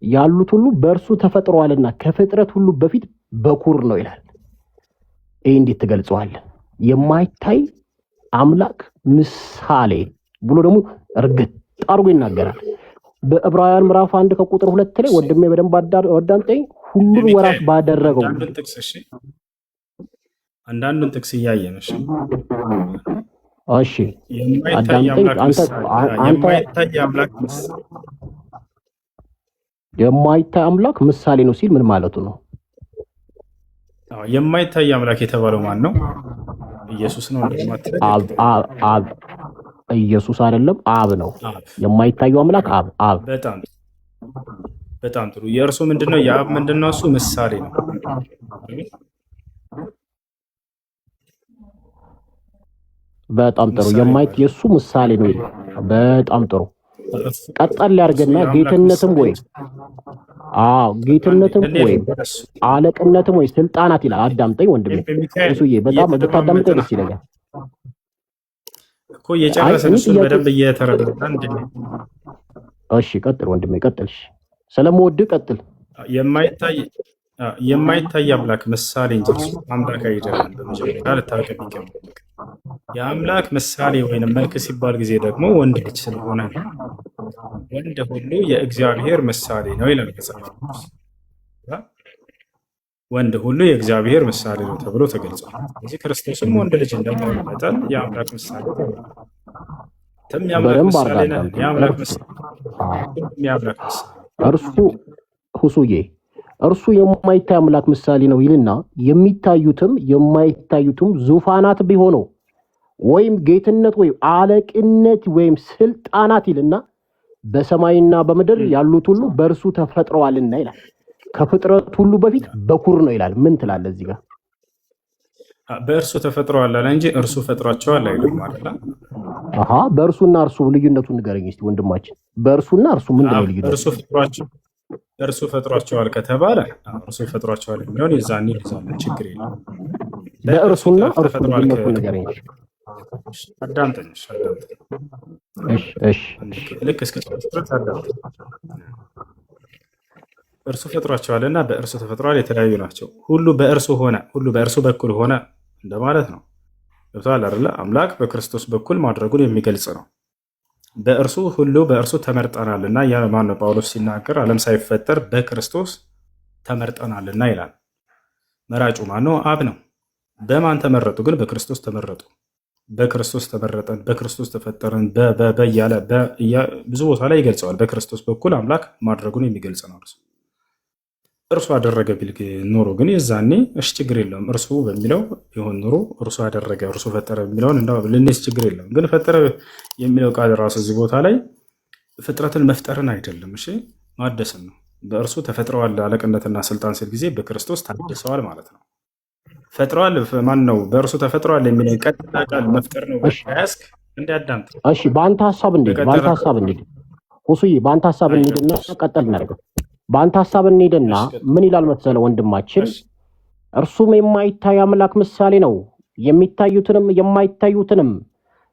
ያሉት ሁሉ በእርሱ ተፈጥረዋልና ከፍጥረት ሁሉ በፊት በኩር ነው ይላል። ይህ እንዴት ትገልጸዋለህ? የማይታይ አምላክ ምሳሌ ብሎ ደግሞ እርግጥ አድርጎ ይናገራል። በዕብራውያን ምዕራፍ 1 ከቁጥር 2 ላይ ወንድሜ በደንብ አዳምጠኝ። ሁሉን ወራሽ ባደረገው አንዳንዱን ጥቅስ እያየን እሺ እሺ አዳምጠኝ። የማይታይ አምላክ ምሳሌ ነው ሲል ምን ማለቱ ነው? የማይታይ አምላክ የተባለው ማን ነው? ኢየሱስ ነው። አብ ኢየሱስ አይደለም፣ አብ ነው። የማይታየው አምላክ አብ። በጣም ጥሩ። የእርሱ ምንድነው? የአብ ምንድነው? እሱ ምሳሌ ነው። በጣም ጥሩ። የሱ ምሳሌ ነው። በጣም ጥሩ። ቀጠል ያርገና ጌትነትም ወይ ጌትነትም ወይ አለቅነትም ወይ ስልጣናት ይላል። አዳምጠኝ ወንድሜ እሱዬ፣ በጣም ብታዳምጠኝ ደስ ይለኛል እኮ እየጨረሰን እሱን በደንብ እየተረዳን እንዴ። እሺ ቀጥል ወንድሜ ቀጥል። ስለምወድ ቀጥል። የማይታይ አምላክ ምሳሌ እንጂ አምላክ አይደለም። በመጀመሪያ ልታውቅ የሚገባው የአምላክ ምሳሌ ወይንም መልክ ሲባል ጊዜ ደግሞ ወንድ ልጅ ስለሆነ ወንድ ሁሉ የእግዚአብሔር ምሳሌ ነው ይላል መጽሐፍ ቅዱስ። ወንድ ሁሉ የእግዚአብሔር ምሳሌ ነው ተብሎ ተገልጿል። ስለዚህ ክርስቶስም ወንድ ልጅ እንደመሆኑ መጠን የአምላክ ምሳሌ እርሱ የማይታይ አምላክ ምሳሌ ነው ይልና የሚታዩትም የማይታዩትም ዙፋናት ቢሆኑ ወይም ጌትነት ወይም አለቅነት ወይም ስልጣናት ይልና በሰማይና በምድር ያሉት ሁሉ በእርሱ ተፈጥረዋልና ይላል። ከፍጥረት ሁሉ በፊት በኩር ነው ይላል። ምን ትላለህ እዚህ ጋር? በእርሱ ተፈጥረዋል አለ እንጂ እርሱ ፈጥሯቸዋል አይልም አይደል? በእርሱና እርሱ ልዩነቱን ንገረኝ እስቲ ወንድማችን። በእርሱና እርሱ ምንድነው ልዩነቱ? እርሱ ፈጥሯቸዋል ከተባለ እርሱ ፈጥሯቸዋል የሚሆን የዛኔ ችግር የለም። በእርሱና እርሱ ልዩነቱን ንገረኝ። አዳምጠኝ። እሺ ልክ እስከ ድረስ አዳምጠኝ። እርሱ ፈጥሯቸዋልና በእርሱ ተፈጥሯል የተለያዩ ናቸው። ሁሉ በእርሱ ሆነ፣ ሁሉ በእርሱ በኩል ሆነ እንደማለት ነው። ገብቶሃል አይደለ? አምላክ በክርስቶስ በኩል ማድረጉን የሚገልጽ ነው። በእርሱ ሁሉ በእርሱ ተመርጠናልና ማነው ጳውሎስ ሲናገር ዓለም ሳይፈጠር በክርስቶስ ተመርጠናልና ይላል። መራጩ ማነው? አብ ነው። በማን ተመረጡ ግን? በክርስቶስ ተመረጡ። በክርስቶስ ተመረጠን፣ በክርስቶስ ተፈጠረን እያለ ብዙ ቦታ ላይ ይገልጸዋል። በክርስቶስ በኩል አምላክ ማድረጉን የሚገልጽ ነው። እርሱ አደረገ ቢል ኖሮ ግን የዛኔ እሺ ችግር የለውም። እርሱ በሚለው ቢሆን ኖሮ እርሱ አደረገ እርሱ ፈጠረ የሚለውን ልንስ ችግር የለውም። ግን ፈጠረ የሚለው ቃል ራሱ እዚህ ቦታ ላይ ፍጥረትን መፍጠርን አይደለም፣ እሺ ማደስን ነው። በእርሱ ተፈጥረዋል አለቅነትና ስልጣን ሲል ጊዜ በክርስቶስ ታድሰዋል ማለት ነው። ፈጥረዋል ማን ነው? በእርሱ ተፈጥረዋል የሚለው ቀጥታ ቃል መፍጠር ነው። ያስክ እንዲያዳምጥ። እሺ በአንተ ሀሳብ እንሂድ፣ ሁሱዬ በአንተ ሀሳብ እንሂድና ቀጠል እናድርገው። በአንተ ሀሳብ እንሂድና ምን ይላል መሰለህ ወንድማችን፣ እርሱም የማይታይ አምላክ ምሳሌ ነው፣ የሚታዩትንም የማይታዩትንም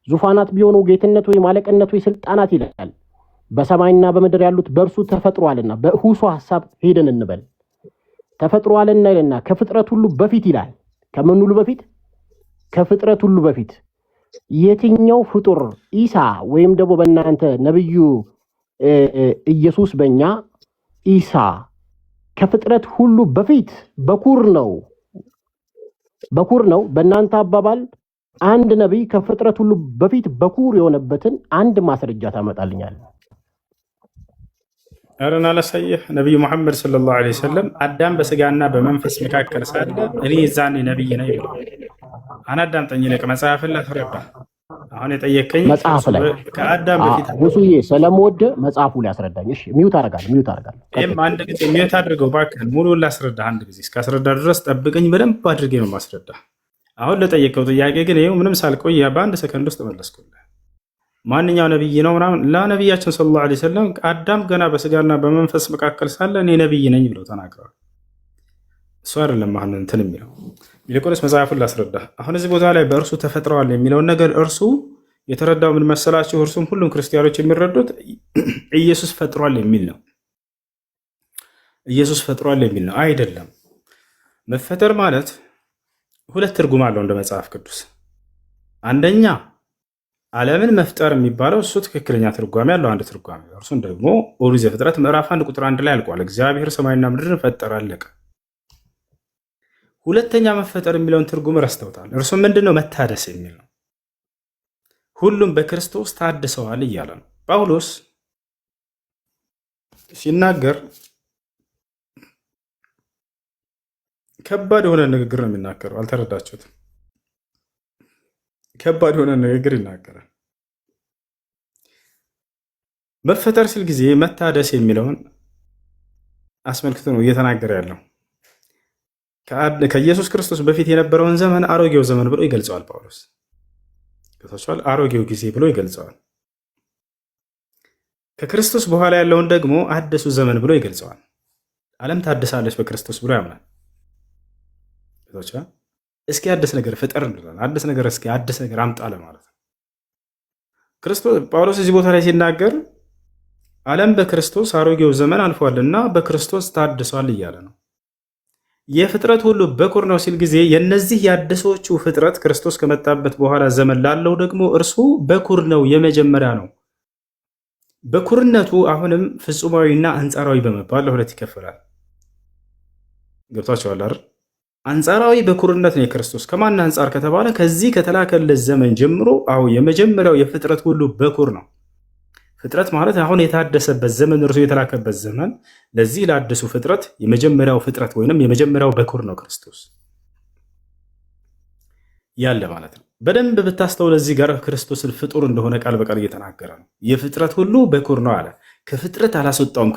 ዙፋናት ቢሆኑ ጌትነት ወይም አለቅነት ወይ ስልጣናት ይላል። በሰማይና በምድር ያሉት በእርሱ ተፈጥሯልና። በሁሱ ሀሳብ ሄደን እንበል ተፈጥሯልና ይልና ከፍጥረት ሁሉ በፊት ይላል። ከምን ሁሉ በፊት? ከፍጥረት ሁሉ በፊት። የትኛው ፍጡር? ኢሳ ወይም ደግሞ በእናንተ ነብዩ ኢየሱስ፣ በእኛ ኢሳ ከፍጥረት ሁሉ በፊት በኩር ነው። በእናንተ አባባል አንድ ነቢይ ከፍጥረት ሁሉ በፊት በኩር የሆነበትን አንድ ማስረጃ ታመጣልኛል? አረና ላሳየህ። ነብዩ መሐመድ ሰለላሁ ዐለይሂ ወሰለም አዳም በስጋና በመንፈስ መካከል ሳለ እኔ የዛኔ ነብይ ነኝ ብለዋል። አናዳምጠኝ፣ ልቅ መጽሐፍን ላስረዳ። አሁን የጠየቀኝ መጽሐፍ ላይ ከአዳም በፊት ሁሱዬ ስለምወድ መጽሐፉ ላይ አስረዳኝ። እሺ ሚውት አደርጋለሁ። ይሄም አንድ ጊዜ ሚውት አድርገው እባክህ። ሙሉውን ላስረዳ አንድ ጊዜ እስካስረዳ ድረስ ጠብቀኝ። በደንብ አድርጌ ነው ማስረዳ። አሁን ለጠየቀው ጥያቄ ግን ይኸው ምንም ሳልቆይ በአንድ ሰከንድ ውስጥ መለስኩልህ። ማንኛው ነብይ ነው ምናምን? ለነብያችን ሰለላሁ ዐለይሂ ወሰለም አዳም ገና በስጋና በመንፈስ መካከል ሳለ እኔ ነብይ ነኝ ብለው ተናግረዋል። እሱ አይደለም አሁን እንትን የሚለው። ይልቁንስ መጽሐፉን ላስረዳ። አሁን እዚህ ቦታ ላይ በእርሱ ተፈጥረዋል የሚለውን ነገር እርሱ የተረዳው ምን መሰላችሁ? እርሱም ሁሉም ክርስቲያኖች የሚረዱት ኢየሱስ ፈጥሯል የሚል ነው። ኢየሱስ ፈጥሯል የሚል ነው አይደለም። መፈጠር ማለት ሁለት ትርጉም አለው እንደ መጽሐፍ ቅዱስ። አንደኛ ዓለምን መፍጠር የሚባለው እሱ ትክክለኛ ትርጓሜ ያለው አንድ ትርጓሜ፣ እርሱን ደግሞ ኦሪት ዘፍጥረት ምዕራፍ 1 ቁጥር 1 ላይ አልቋል። እግዚአብሔር ሰማይና ምድርን ፈጠረ፣ አለቀ። ሁለተኛ መፈጠር የሚለውን ትርጉም ረስተውታል። እርሱም ምንድነው? መታደስ የሚል ነው። ሁሉም በክርስቶስ ታድሰዋል እያለ ነው ጳውሎስ ሲናገር። ከባድ የሆነ ንግግር ነው የሚናገረው። አልተረዳችሁትም? ከባድ የሆነ ንግግር ይናገራል። መፈጠር ሲል ጊዜ መታደስ የሚለውን አስመልክቶ ነው እየተናገረ ያለው። ከኢየሱስ ክርስቶስ በፊት የነበረውን ዘመን አሮጌው ዘመን ብሎ ይገልጸዋል ጳውሎስ። ገብቷችኋል? አሮጌው ጊዜ ብሎ ይገልጸዋል። ከክርስቶስ በኋላ ያለውን ደግሞ አዲሱ ዘመን ብሎ ይገልጸዋል። ዓለም ታድሳለች በክርስቶስ ብሎ ያምናል። ገብቷችኋል? እስኪ አዲስ ነገር ፍጠር እንላለን። አዲስ ነገር እስኪ አዲስ ነገር አምጣ ለማለት ነው። ክርስቶስ ጳውሎስ እዚህ ቦታ ላይ ሲናገር ዓለም በክርስቶስ አሮጌው ዘመን አልፏልና በክርስቶስ ታድሷል እያለ ነው። የፍጥረት ሁሉ በኩር ነው ሲል ጊዜ የነዚህ የአዲሶቹ ፍጥረት ክርስቶስ ከመጣበት በኋላ ዘመን ላለው ደግሞ እርሱ በኩር ነው፣ የመጀመሪያ ነው። በኩርነቱ አሁንም ፍጹማዊና አንጻራዊ በመባል ለሁለት ይከፈላል። ገብቷቸዋል አይደል? አንጻራዊ በኩርነት ነው የክርስቶስ። ከማን አንጻር ከተባለ ከዚህ ከተላከለት ዘመን ጀምሮ አሁ የመጀመሪያው የፍጥረት ሁሉ በኩር ነው። ፍጥረት ማለት አሁን የታደሰበት ዘመን እርሱ የተላከበት ዘመን፣ ለዚህ ለአዲሱ ፍጥረት የመጀመሪያው ፍጥረት ወይንም የመጀመሪያው በኩር ነው ክርስቶስ ያለ ማለት ነው። በደንብ ብታስተውል እዚህ ጋር ክርስቶስን ፍጡር እንደሆነ ቃል በቃል እየተናገረ ነው። የፍጥረት ሁሉ በኩር ነው አለ። ከፍጥረት አላስወጣውም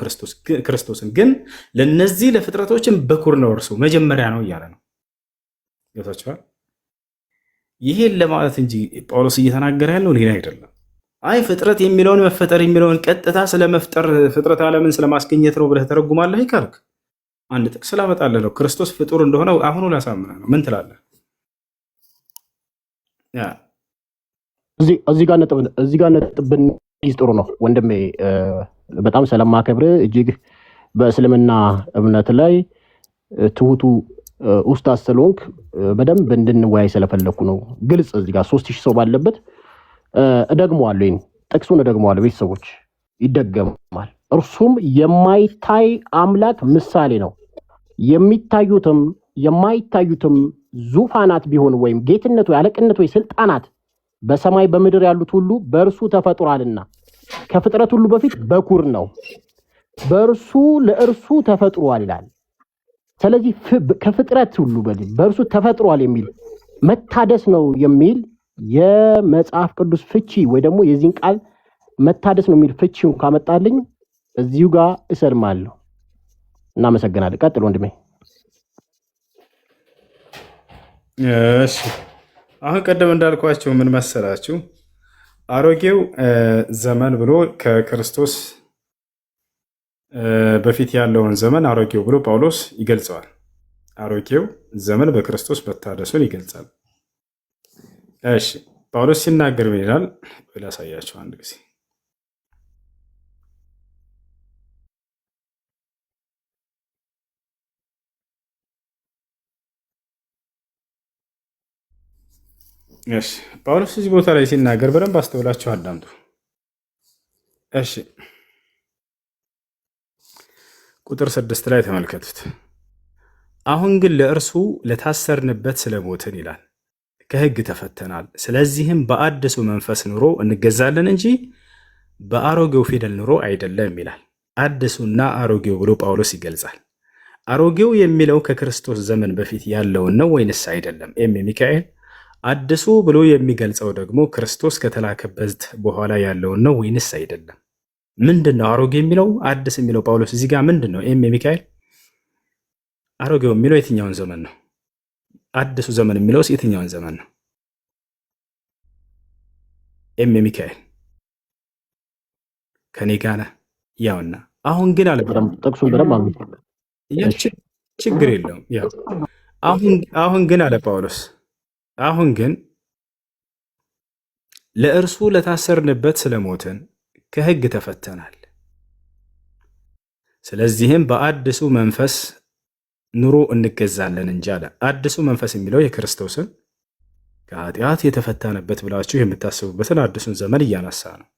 ክርስቶስን፣ ግን ለነዚህ ለፍጥረቶችም በኩር ነው እርሱ መጀመሪያ ነው እያለ ነው። ገብታችኋል? ይሄን ለማለት እንጂ ጳውሎስ እየተናገረ ያለው ሌላ አይደለም። አይ ፍጥረት የሚለውን መፈጠር የሚለውን ቀጥታ ስለመፍጠር ፍጥረት ዓለምን ስለማስገኘት ነው ብለህ ተረጉማለህ ካልክ አንድ ጥቅስ ላመጣልህ ነው። ክርስቶስ ፍጡር እንደሆነ አሁኑ ላሳምነህ ነው። ምን ትላለህ? እዚህ ጋር ነጥብ ብንይዝ ጥሩ ነው ወንድሜ። በጣም ስለማከብር እጅግ በእስልምና እምነት ላይ ትሁቱ ኡስታዝ ስለሆንክ በደንብ እንድንወያይ ስለፈለኩ ነው። ግልጽ እዚህ ጋር 3000 ሰው ባለበት እደግመዋለሁ። ይሄን ጥቅሱን እደግመዋለሁ። ቤተሰቦች ይደገማል። እርሱም የማይታይ አምላክ ምሳሌ ነው። የሚታዩትም የማይታዩትም ዙፋናት ቢሆን ወይም ጌትነት ወይ አለቅነት ወይ ስልጣናት በሰማይ በምድር ያሉት ሁሉ በእርሱ ተፈጥሯልና ከፍጥረት ሁሉ በፊት በኩር ነው። ለእርሱ ተፈጥሯል ይላል። ስለዚህ ከፍጥረት ሁሉ በእርሱ ተፈጥሯል የሚል መታደስ ነው የሚል የመጽሐፍ ቅዱስ ፍቺ ወይ ደግሞ የዚህን ቃል መታደስ ነው የሚል ፍቺውን ካመጣልኝ እዚሁ ጋር እሰልማለሁ። እናመሰግናለን። ቀጥል ወንድሜ። እሺ አሁን ቀደም እንዳልኳቸው ምን መሰላችሁ፣ አሮጌው ዘመን ብሎ ከክርስቶስ በፊት ያለውን ዘመን አሮጌው ብሎ ጳውሎስ ይገልጸዋል። አሮጌው ዘመን በክርስቶስ መታደሱን ይገልጻል። እሺ ጳውሎስ ሲናገር ምን ይላል? ላሳያቸው አንድ ጊዜ። እሺ ጳውሎስ እዚህ ቦታ ላይ ሲናገር በደንብ አስተውላችሁ አዳምጡ። እሺ ቁጥር 6 ላይ ተመልከቱት። አሁን ግን ለእርሱ ለታሰርንበት ስለሞትን ይላል፣ ከሕግ ተፈተናል። ስለዚህም በአዲሱ መንፈስ ኑሮ እንገዛለን እንጂ በአሮጌው ፊደል ኑሮ አይደለም ይላል። አዲሱና አሮጌው ብሎ ጳውሎስ ይገልጻል። አሮጌው የሚለው ከክርስቶስ ዘመን በፊት ያለውን ነው ወይንስ አይደለም? ሚካኤል አዲሱ ብሎ የሚገልጸው ደግሞ ክርስቶስ ከተላከበት በኋላ ያለውን ነው ወይንስ አይደለም? ምንድን ነው አሮጌ የሚለው አዲስ የሚለው ጳውሎስ እዚህ ጋር ምንድን ነው? ሚካኤል አሮጌው የሚለው የትኛውን ዘመን ነው? አዲሱ ዘመን የሚለውስ የትኛውን ዘመን ነው? ሚካኤል ከኔ ጋር ነህ? ያውና አሁን ግን አለ ጥቅሱን በደንብ ችግር የለውም። ያው አሁን ግን አለ ጳውሎስ አሁን ግን ለእርሱ ለታሰርንበት ስለሞትን ከሕግ ተፈተናል። ስለዚህም በአዲሱ መንፈስ ኑሮ እንገዛለን እንጂ አለ። አዲሱ መንፈስ የሚለው የክርስቶስን ከኃጢአት የተፈታንበት ብላችሁ የምታስቡበትን አዲሱን ዘመን እያነሳ ነው።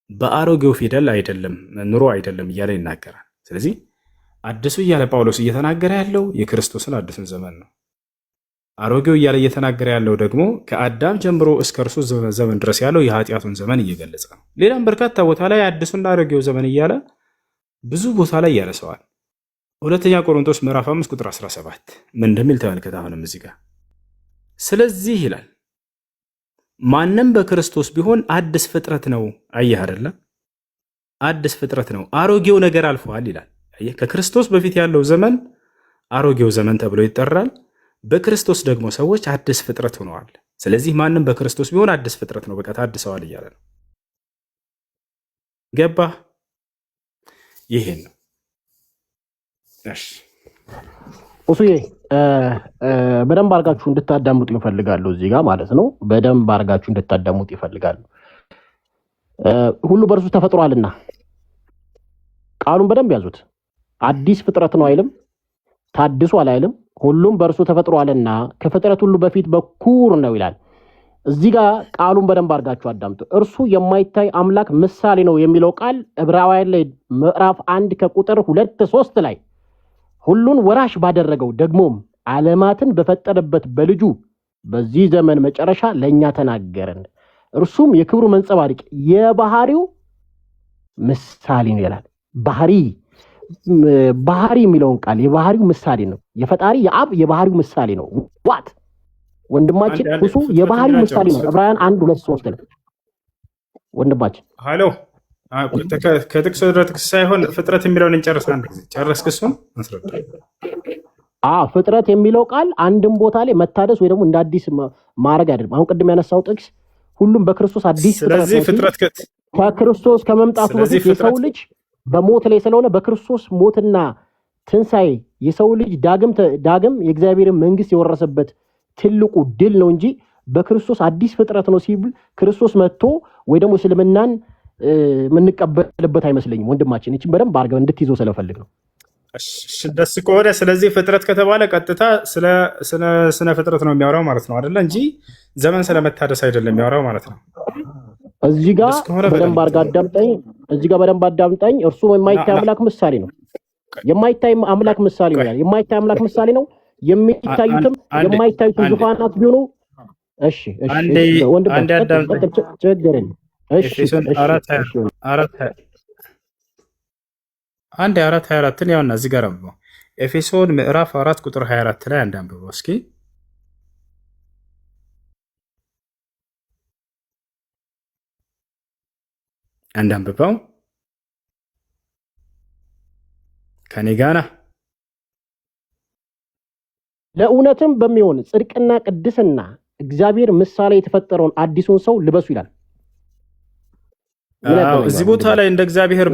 በአሮጌው ፊደል አይደለም ኑሮ አይደለም እያለ ይናገራል። ስለዚህ አዲሱ እያለ ጳውሎስ እየተናገረ ያለው የክርስቶስን አዲሱን ዘመን ነው። አሮጌው እያለ እየተናገረ ያለው ደግሞ ከአዳም ጀምሮ እስከ እርሱ ዘመን ድረስ ያለው የኃጢአቱን ዘመን እየገለጸ ነው። ሌላም በርካታ ቦታ ላይ አዲሱና አሮጌው ዘመን እያለ ብዙ ቦታ ላይ ያነሰዋል። ሁለተኛ ቆሮንቶስ ምዕራፍ 5 ቁጥር 17 ምን እንደሚል ተመልከት። አሁንም እዚህ ጋር ስለዚህ ይላል ማንም በክርስቶስ ቢሆን አዲስ ፍጥረት ነው። አየህ አይደለ? አዲስ ፍጥረት ነው፣ አሮጌው ነገር አልፏል ይላል። አየህ፣ ከክርስቶስ በፊት ያለው ዘመን አሮጌው ዘመን ተብሎ ይጠራል። በክርስቶስ ደግሞ ሰዎች አዲስ ፍጥረት ሆነዋል። ስለዚህ ማንም በክርስቶስ ቢሆን አዲስ ፍጥረት ነው፣ በቃ ታድሰዋል እያለ ነው። ገባ? ይሄን ነው። እሺ እሱዬ በደንብ አድርጋችሁ እንድታዳምጡ ይፈልጋሉ። እዚህ ጋር ማለት ነው። በደንብ አድርጋችሁ እንድታዳምጡ ይፈልጋሉ። ሁሉ በእርሱ ተፈጥሯልና ቃሉን በደንብ ያዙት። አዲስ ፍጥረት ነው አይልም፣ ታድሷል አይልም። ሁሉም በእርሱ ተፈጥሯልና ከፍጥረት ሁሉ በፊት በኩር ነው ይላል። እዚህ ጋር ቃሉን በደንብ አድርጋችሁ አዳምጡ። እርሱ የማይታይ አምላክ ምሳሌ ነው የሚለው ቃል ዕብራውያን ላይ ምዕራፍ 1 ከቁጥር 2-3 ላይ ሁሉን ወራሽ ባደረገው ደግሞም ዓለማትን በፈጠረበት በልጁ በዚህ ዘመን መጨረሻ ለእኛ ተናገረን። እርሱም የክብሩ መንጸባረቅ የባህሪው ምሳሌ ነው ይላል። ባህሪ የሚለውን ቃል የባህሪው ምሳሌ ነው። የፈጣሪ የአብ የባህሪው ምሳሌ ነው። ዋት ወንድማችን እሱ የባህሪው ምሳሌ ነው። ዕብራውያን 1-2-3 ነው ወንድማችን። ሃሎ ከጥቅስ ወደ ጥቅስ ሳይሆን ፍጥረት የሚለውን እንጨርስ። አንድ ጊዜ ጨረስክ? እሱን አስረዳ። ፍጥረት የሚለው ቃል አንድም ቦታ ላይ መታደስ ወይ ደግሞ እንደ አዲስ ማድረግ አይደለም። አሁን ቅድም ያነሳው ጥቅስ ሁሉም በክርስቶስ አዲስ ፍጥረት ከክርስቶስ ከመምጣቱ በፊት የሰው ልጅ በሞት ላይ ስለሆነ በክርስቶስ ሞትና ትንሣኤ የሰው ልጅ ዳግም የእግዚአብሔርን መንግስት የወረሰበት ትልቁ ድል ነው እንጂ በክርስቶስ አዲስ ፍጥረት ነው ሲብል ክርስቶስ መጥቶ ወይ ደግሞ እስልምናን የምንቀበልበት አይመስለኝም ወንድማችን። ይህችን በደንብ አድርገን እንድትይዘው ስለፈልግ ነው። ደስ ከሆነ ስለዚህ ፍጥረት ከተባለ ቀጥታ ስነ ፍጥረት ነው የሚያወራው ማለት ነው አይደለ? እንጂ ዘመን ስለመታደስ አይደለም የሚያወራው ማለት ነው። እዚህ ጋር በደንብ አድርገህ አዳምጠኝ። እርሱ የማይታይ አምላክ ምሳሌ ነው። የማይታይ አምላክ ምሳሌ ነው። የማይታይ አምላክ ምሳሌ ነው። የሚታዩትም የማይታዩትም ዙፋናት ቢሆኑ እሺ ወንድም ቸገረኝ። አንድ 4:24 ያውና እዚህ ጋር አንብበው። ኤፌሶን ምዕራፍ 4 ቁጥር 24 ላይ አንድ አንብበው እስኪ። አንድ አንብበው ከኔ ጋር ለእውነትም በሚሆን ጽድቅና ቅድስና እግዚአብሔር ምሳሌ የተፈጠረውን አዲሱን ሰው ልበሱ ይላል። እዚህ ቦታ ላይ እንደ እግዚአብሔር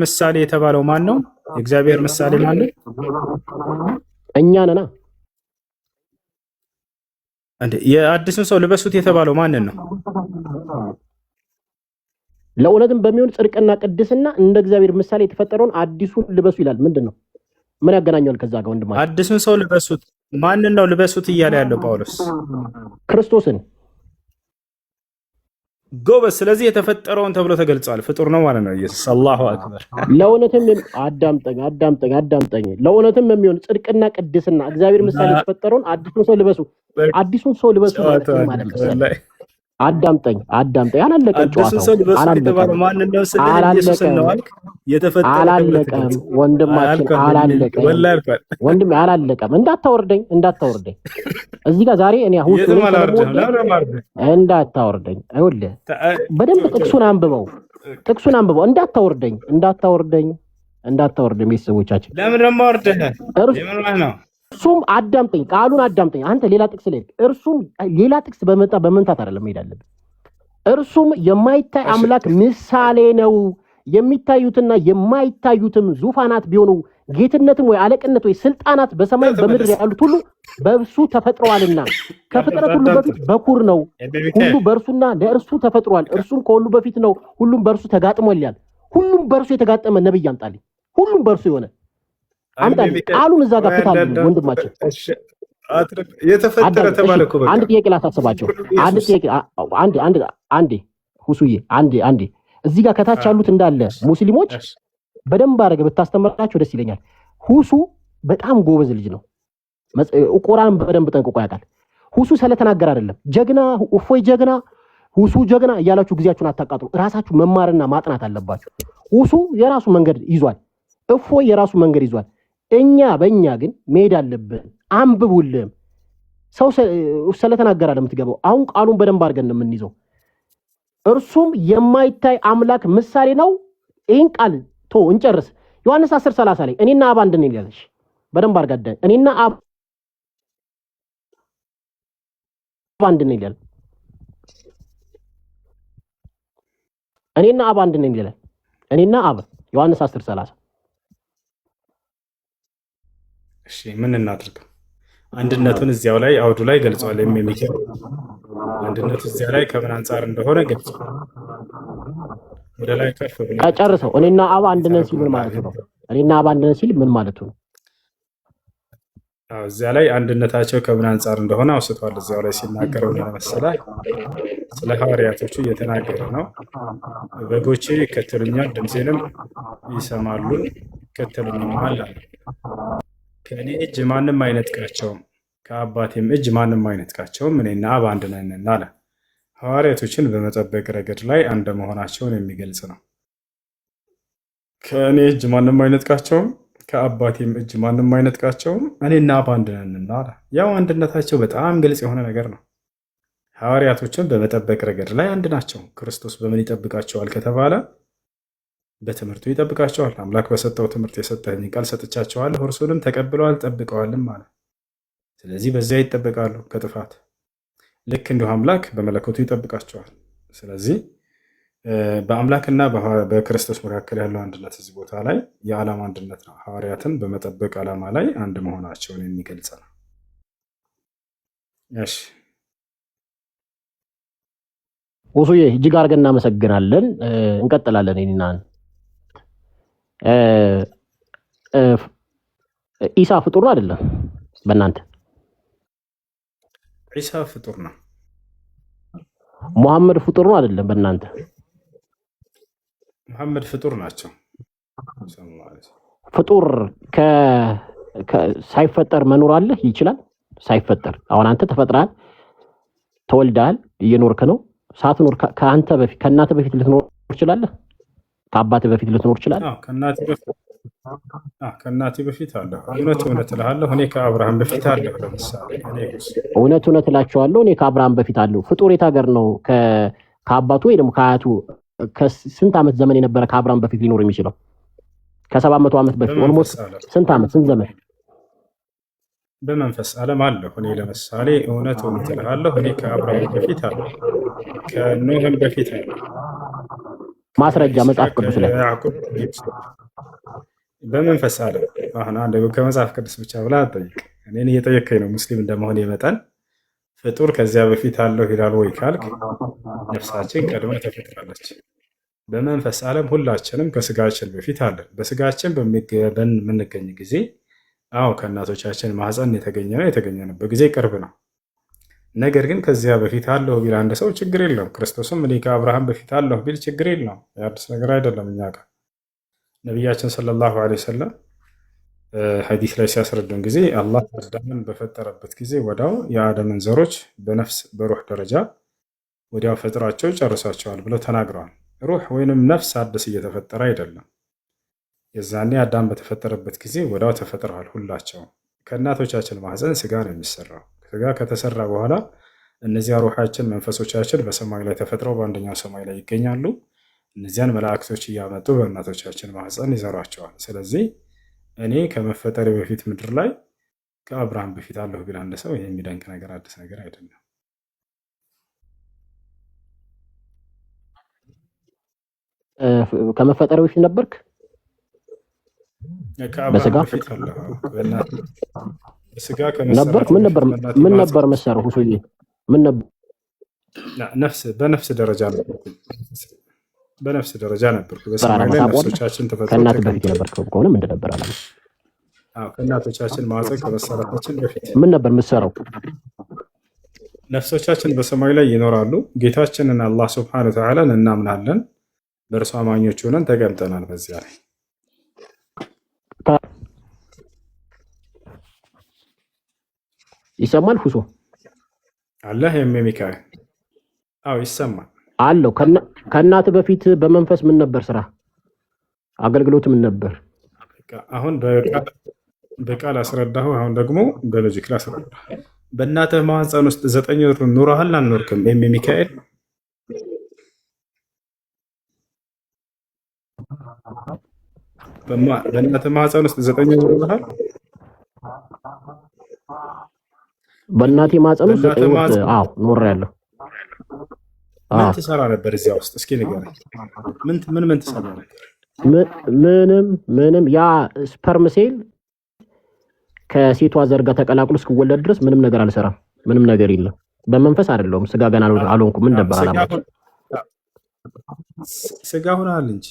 ምሳሌ የተባለው ማን ነው? የእግዚአብሔር ምሳሌ ማን ነው? እኛ ነና። የአዲሱን ሰው ልበሱት የተባለው ማንን ነው? ለእውነትም በሚሆን ጽድቅና ቅድስና እንደ እግዚአብሔር ምሳሌ የተፈጠረውን አዲሱን ልበሱ ይላል። ምንድን ነው? ምን ያገናኘዋል ከዛ ጋር ወንድማችን? አዲሱን ሰው ልበሱት ማንን ነው ልበሱት እያለ ያለው ጳውሎስ? ክርስቶስን። ጎበዝ። ስለዚህ የተፈጠረውን ተብሎ ተገልጿል። ፍጡር ነው ማለት ነው ኢየሱስ። አላሁ አክበር። ለእውነትም አዳምጠኝ። ለእውነትም የሚሆን ጽድቅና ቅድስና እግዚአብሔር ምሳሌ የተፈጠረውን አዲሱን ሰው ልበሱ። አዲሱን ሰው ልበሱ ማለት ነው። አዳምጠኝ። አላለቀም ጨዋታው። አላለቀም ወንድማችን፣ አላለቀም። እንዳታወርደኝ። እዚህ ጋር ዛሬ እኔ አሁን እንዳታወርደኝ። ይኸውልህ በደንብ ጥቅሱን አንብበው። እንዳታወርደኝ ቤተሰቦቻችን። ለምን ደግሞ ወርደህ ነው? እርሱም አዳምጠኝ፣ ቃሉን አዳምጠኝ። አንተ ሌላ ጥቅስ ላይ እርሱም ሌላ ጥቅስ በመምታት አይደለም መሄድ አለብን። እርሱም የማይታይ አምላክ ምሳሌ ነው። የሚታዩትና የማይታዩትም ዙፋናት ቢሆኑ ጌትነትም ወይ አለቅነት ወይ ስልጣናት በሰማይ በምድር ያሉት ሁሉ በእርሱ ተፈጥረዋልና ከፍጥረት ሁሉ በፊት በኩር ነው። ሁሉ በእርሱና ለእርሱ ተፈጥሯል። እርሱም ከሁሉ በፊት ነው። ሁሉም በእርሱ ተጋጥሟል ይላል። ሁሉም በእርሱ የተጋጠመ ነብይ አምጣልኝ። ሁሉም በእርሱ የሆነ አምጣልኝ። ቃሉን እዛ ጋር ፍታልኝ ወንድማችን። የተፈጠረ ተባለ እኮ በቃ። አንድ ጥያቄ ላሳስባቸው። አንድ ጥያቄ አንዴ ሁሱዬ አንዴ እዚህ ጋር ከታች ያሉት እንዳለ ሙስሊሞች በደንብ አድርገህ ብታስተምራቸው ደስ ይለኛል። ሁሱ በጣም ጎበዝ ልጅ ነው። ቁርአን በደንብ ጠንቅቆ ያውቃል። ሁሱ ስለተናገረ አይደለም ጀግና እፎይ ጀግና ሁሱ ጀግና እያላችሁ ጊዜያችሁን አታቃጥሉ። ራሳችሁ መማርና ማጥናት አለባችሁ። ሁሱ የራሱ መንገድ ይዟል። እፎይ የራሱ መንገድ ይዟል። በእኛ ግን መሄድ አለብን። አንብቡልም። ሰው ስለተናገረ አይደለም የምትገባው። አሁን ቃሉን በደንብ አድርገን ነው የምንይዘው። እርሱም የማይታይ አምላክ ምሳሌ ነው። ይህን ቃል እንጨርስ። ዮሐንስ 10:30 ላይ እኔና አብ አንድ ነን ይላል። በደንብ አድርገን እኔና አብ አንድ ነን ይላል። እኔና አብ አንድ ነን ይላል። እኔና አብ ዮሐንስ 10:30። እሺ ምን እናድርግ? አንድነቱን እዚያው ላይ አውዱ ላይ ገልጿል። የሚከር አንድነቱ እዚያ ላይ ከምን አንፃር እንደሆነ ገልጿል። ወደ ላይ ከፍ ብሎ ጨርሰው እኔና አብ አንድ ነን ሲል ምን ማለት ነው? እኔና አብ አንድ ነን ሲል ምን ማለት ነው? እዚያ ላይ አንድነታቸው ከምን አንጻር እንደሆነ አውስቷል። እዚያው ላይ ሲናገረው ለመሰለ ስለ ሐዋርያቶቹ እየተናገረ ነው። በጎቼ ይከተሉኛል፣ ድምፄንም ይሰማሉ፣ ይከተሉኛል አለ። ከእኔ እጅ ማንም አይነጥቃቸውም፣ ከአባቴም እጅ ማንም አይነጥቃቸውም፣ እኔና አብ አንድ ነን አለ። ሐዋርያቶችን በመጠበቅ ረገድ ላይ አንድ መሆናቸውን የሚገልጽ ነው። ከእኔ እጅ ማንም አይነጥቃቸውም ከአባቴም እጅ ማንም አይነጥቃቸውም እኔና አብ አንድ ነን አለ። ያው አንድነታቸው በጣም ግልጽ የሆነ ነገር ነው። ሐዋርያቶችን በመጠበቅ ረገድ ላይ አንድ ናቸው። ክርስቶስ በምን ይጠብቃቸዋል ከተባለ በትምህርቱ ይጠብቃቸዋል። አምላክ በሰጠው ትምህርት የሰጠኝ ቃል ሰጥቻቸዋለሁ፣ እርሱንም ተቀብለዋል ጠብቀዋልም አለ። ስለዚህ በዚያ ይጠበቃሉ ከጥፋት ልክ እንዲሁ አምላክ በመለኮቱ ይጠብቃቸዋል። ስለዚህ በአምላክና በክርስቶስ መካከል ያለው አንድነት እዚህ ቦታ ላይ የዓላማ አንድነት ነው። ሐዋርያትን በመጠበቅ ዓላማ ላይ አንድ መሆናቸውን የሚገልጽ ነው። እሺ ሁሱዬ እጅግ አድርገን እናመሰግናለን። እንቀጥላለን። ኢሳ ፍጡር ነው አይደለም? በእናንተ ኢሳ ፍጡር ነው። ሙሐመድ ፍጡር ነው አይደለም? በእናንተ ሙሐመድ ፍጡር ናቸው። ፍጡር ሳይፈጠር መኖር አለ ይችላል? ሳይፈጠር አሁን አንተ ተፈጥረሃል፣ ተወልደሃል፣ እየኖርክ ነው። ሳትኖር ከአንተ በፊት ከእናተ በፊት ልትኖር ትችላለህ? ከአባትህ በፊት ልትኖር ትችላለህ? ከእናቴ በፊት አለሁ። እውነት እልሃለሁ እኔ ከአብርሃም በፊት አለሁ። ለምሳሌ እውነት እላቸዋለሁ እኔ ከአብርሃም በፊት አለሁ። ፍጡር የት ሀገር ነው ከአባቱ ወይ ደግሞ ከአያቱ ከስንት ዓመት ዘመን የነበረ ከአብርሃም በፊት ሊኖር የሚችለው? ከ700 ዓመት በፊት ኦልሞስት ስንት ዘመን በመንፈስ ዓለም አለሁ። እኔ ለምሳሌ እውነት እልሃለሁ እኔ ከአብርሃም በፊት አለሁ፣ ከኖህም በፊት አለሁ። ማስረጃ መጽሐፍ ቅዱስ ላይ በመንፈስ ዓለም አሁን አንድ ከመጽሐፍ ቅዱስ ብቻ ብላ አትጠይቅ። እኔን እየጠየከኝ ነው። ሙስሊም እንደመሆን የመጠን ፍጡር ከዚያ በፊት አለሁ ይላል ወይ ካልክ ነፍሳችን ቀድማ ተፈጥራለች። በመንፈስ ዓለም ሁላችንም ከስጋችን በፊት አለን። በስጋችን በምንገኝ ጊዜ ከእናቶቻችን ማህፀን የተገኘንበት ጊዜ ቅርብ ነው። ነገር ግን ከዚያ በፊት አለሁ ቢል አንድ ሰው ችግር የለም። ክርስቶስም እኔ ከአብርሃም በፊት አለሁ ቢል ችግር የለም። የአዲስ ነገር አይደለም። እኛ ጋር ነቢያችን ሰለላሁ ዐለይሂ ወሰለም ሐዲስ ላይ ሲያስረዱን ጊዜ አላህ አዳምን በፈጠረበት ጊዜ ወዲያው የአደምን ዘሮች በነፍስ በሩህ ደረጃ ወዲያው ፈጥሯቸው ጨርሷቸዋል ብለው ተናግረዋል። ሩህ ወይንም ነፍስ አዲስ እየተፈጠረ አይደለም። የዛኔ አዳም በተፈጠረበት ጊዜ ወዲያው ተፈጥረዋል ሁላቸው። ከእናቶቻችን ማህፀን ስጋ ነው የሚሰራው። ስጋ ከተሰራ በኋላ እነዚያ ሩሃችን መንፈሶቻችን በሰማይ ላይ ተፈጥረው በአንደኛው ሰማይ ላይ ይገኛሉ። እነዚያን መላእክቶች እያመጡ በእናቶቻችን ማህፀን ይዘሯቸዋል። ስለዚህ እኔ ከመፈጠሪ በፊት ምድር ላይ ከአብርሃም በፊት አለሁ ቢል አንድ ሰው ይሄ የሚደንቅ ነገር አዲስ ነገር አይደለም። ከመፈጠሪ በፊት ነበርክ? በስጋ ነበርክ? ምን ነበር መሰረው ሁሱዬ? ምን ነበር? በነፍስ ደረጃ ነበር። በነፍስ ደረጃ ነበር። በሰማይ ላይ ነፍሶቻችን ተፈጥረው ከእናት በፊት ነበር ከሆነ ምንድን ነበር አለ? ከእናቶቻችን ማዕፀን ከመሰረታችን በፊት ምን ነበር የምትሰራው? ነፍሶቻችን በሰማይ ላይ ይኖራሉ። ጌታችንን አላህ ስብሐነ ወተዓላን እናምናለን። በእርሱ አማኞች ሆነን ተቀምጠናል። በዚያ ላይ ይሰማል ሁሱ አላህ የሚካኤል አዎ ይሰማል አለው። ከእናት በፊት በመንፈስ ምን ነበር ስራ? አገልግሎት ምን ነበር? አሁን በቃል አስረዳሁ። አሁን ደግሞ በሎጂክ ላስረዳ። በእናትህ ማህፀን ውስጥ 9 ወር ኑረሃል አልኖርክም? ሚካኤል በእናትህ ማህፀን ውስጥ 9 ወር ኑረሃል? በእናቴ ማህፀን ውስጥ 9 ወር አዎ ኖሬያለሁ። ምን ትሰራ ነበር እዚያ ውስጥ? እስኪ ንገረኝ። ምን ትሰራ ነበር? ምንም ያ ስፐርም ሴል ከሴቷ ዘር ጋር ተቀላቅሎ እስክወለድ ድረስ ምንም ነገር አልሰራም። ምንም ነገር የለም። በመንፈስ አይደለሁም። ስጋ ገና አልሆንኩም። ምን ነበር አላማ? ስጋ ሆነሃል እንጂ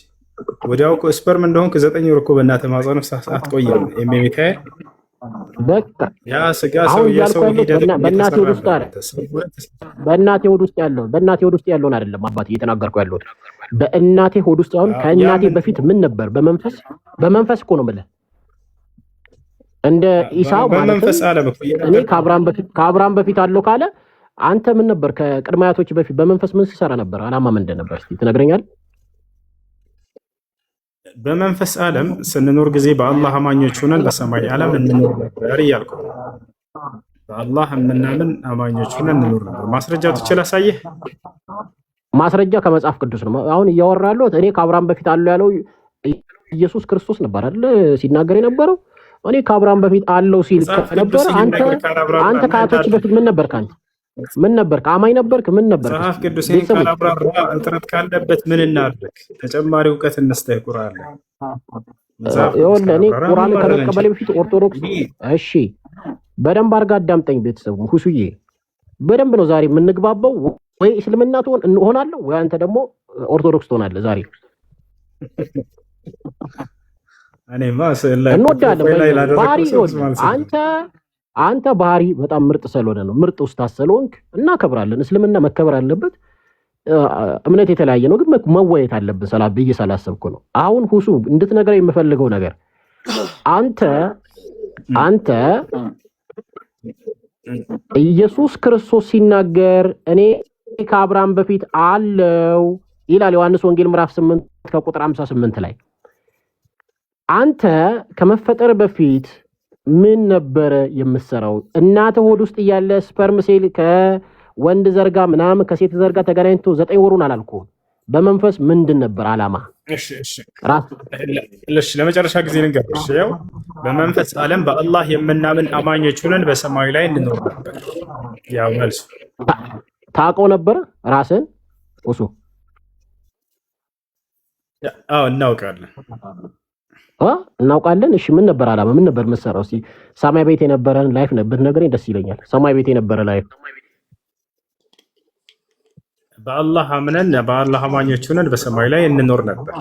ወዲያው እኮ ስፐርም እንደሆንክ 9 ወር እኮ በእናትህ ማህፀን ውስጥ አትቆይም። ሚካኤል በቃ ያ ስጋ ሰው የሰው ሂደት በእናቴ ሆድ ውስጥ አለ። በእናቴ ሆድ ውስጥ ያለውን አይደለም አባቴ እየተናገርኩ ያለሁት በእናቴ ሆድ ውስጥ አሁን ከእናቴ በፊት ምን ነበር? በመንፈስ እኮ ነው የምልህ። እንደ ኢሳው ማለት እኔ ከአብርሃም በፊት አለው ካለ አንተ ምን ነበር? ከቅድመ አያቶች በፊት በመንፈስ ምን ሲሰራ ነበር? አላማ ምንድን ነበር? እስቲ ትነግረኛለህ? በመንፈስ ዓለም ስንኖር ጊዜ በአላህ አማኞች ሆነን በሰማይ ዓለም እንኖር ነበር እያልኩ በአላህ የምናምን አማኞች ሆነን እንኖር ነበር። ማስረጃው ትችል አሳየህ። ማስረጃ ከመጽሐፍ ቅዱስ ነው አሁን እያወራ ያለሁት። እኔ ከአብርሃም በፊት አለው ያለው ኢየሱስ ክርስቶስ ነበር አይደል ሲናገር የነበረው። እኔ ከአብርሃም በፊት አለው ሲል ነበር። አንተ ከአያቶች በፊት ምን ነበር? ካንተ ምን ነበር? አማኝ ነበርክ? ምን ነበር? መጽሐፍ ቅዱስ ካላብራራ እጥረት ካለበት ምን እናድርግ? ተጨማሪ እውቀት እንስጠህ። ቁርአን ይኸውልህ እኔ ቁርአን ከመቀበሌ በፊት ኦርቶዶክስ። እሺ በደንብ አድርጋ አዳምጠኝ ቤተሰቡ። ሁሱዬ በደንብ ነው ዛሬ የምንግባባው። ወይ እስልምና እሆናለሁ ወይ አንተ ደግሞ ኦርቶዶክስ ትሆናለህ። ዛሬ እኔማ ስለላ ባህሪ አንተ ባህሪ በጣም ምርጥ ስለሆነ ነው። ምርጥ ኡስታዝ ስለሆንክ እናከብራለን። እስልምና መከበር አለበት። እምነት የተለያየ ነው፣ ግን መወያየት አለብን። ሰላም ብዬ ስላሰብኩ ነው። አሁን ሁሱ እንድትነግረኝ የምፈልገው ነገር አንተ ኢየሱስ ክርስቶስ ሲናገር እኔ ከአብርሃም በፊት አለው ይላል ዮሐንስ ወንጌል ምዕራፍ 8 ከቁጥር 58 ላይ። አንተ ከመፈጠር በፊት ምን ነበረ የምትሰራው? እናትህ ሆድ ውስጥ እያለ ስፐርም ሴል ከወንድ ዘርጋ ምናምን ከሴት ዘርጋ ተገናኝቶ 9 ወሩን አላልኩም። በመንፈስ ምንድን ነበር አላማ? እሺ ለመጨረሻ ጊዜ ልንገርሽ። ያው በመንፈስ ዓለም በአላህ የምናምን አማኞች ሆነን በሰማዩ ላይ እንኖር ነበር። ያው መልሱ ታውቀው ነበር ራስን እሱ? አዎ እናውቃለን። እናውቃለን። እሺ ምን ነበር አላማ? ምን ነበር የምትሰራው? እስኪ ሰማይ ቤት የነበረን ላይፍ ነበር ነገሬ ደስ ይለኛል። ሰማይ ቤት የነበረ ላይፍ በአላህ አምነን በአላህ አማኞች ሆነን በሰማይ ላይ እንኖር ነበር።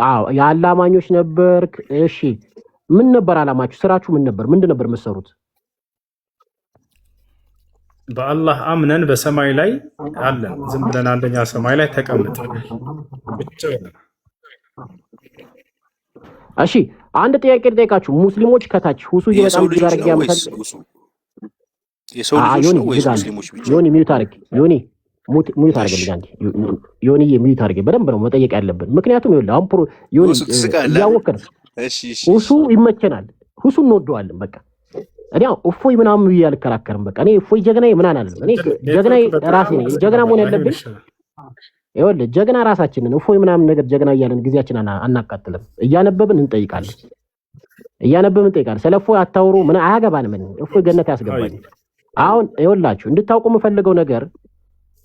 አዎ ያለ አማኞች ነበርክ። እሺ ምን ነበር አላማችሁ? ስራችሁ ምን ነበር? ምንድን ነበር የምትሰሩት? በአላህ አምነን በሰማይ ላይ አለን። ዝም ብለን አንደኛ ሰማይ ላይ ተቀምጠን ብቻ። እሺ አንድ ጥያቄ ልጠይቃችሁ። ሙስሊሞች ከታች ሁሱ በጣም ይጋርግ ያመጣል። የሰው ልጆች ነው ወይስ ሙስሊሞች ብቻ? ዮኒ ሚዩት አድርግ። ዮኒ ሚዩት አድርግልኝ አንዴ። ዮኒ ሚዩት አድርግ። በደንብ ነው መጠየቅ ያለብን። ምክንያቱም ይኸውልህ አሁን ዮኒ እያወቅን ሁሱ ይመቸናል። ሁሱ እንወደዋለን። በቃ እኔ እፎይ ምናምን ብዬ አልከራከርም። በቃ እኔ እፎይ ጀግናዬ ምናምን አይደለም። እኔ ጀግናዬ ራሴ ነኝ። ጀግና መሆን ያለብን ይኸውልህ ጀግና ራሳችንን እፎይ ምናምን ነገር ጀግና እያለን ጊዜያችንን አናቃጥልም። እያነበብን እንጠይቃለን። ስለ እፎይ አታውሩ። ምን አያገባን። ምን እፎይ ገነት ያስገባል። አሁን ይኸውላችሁ እንድታውቁ የምፈልገው ነገር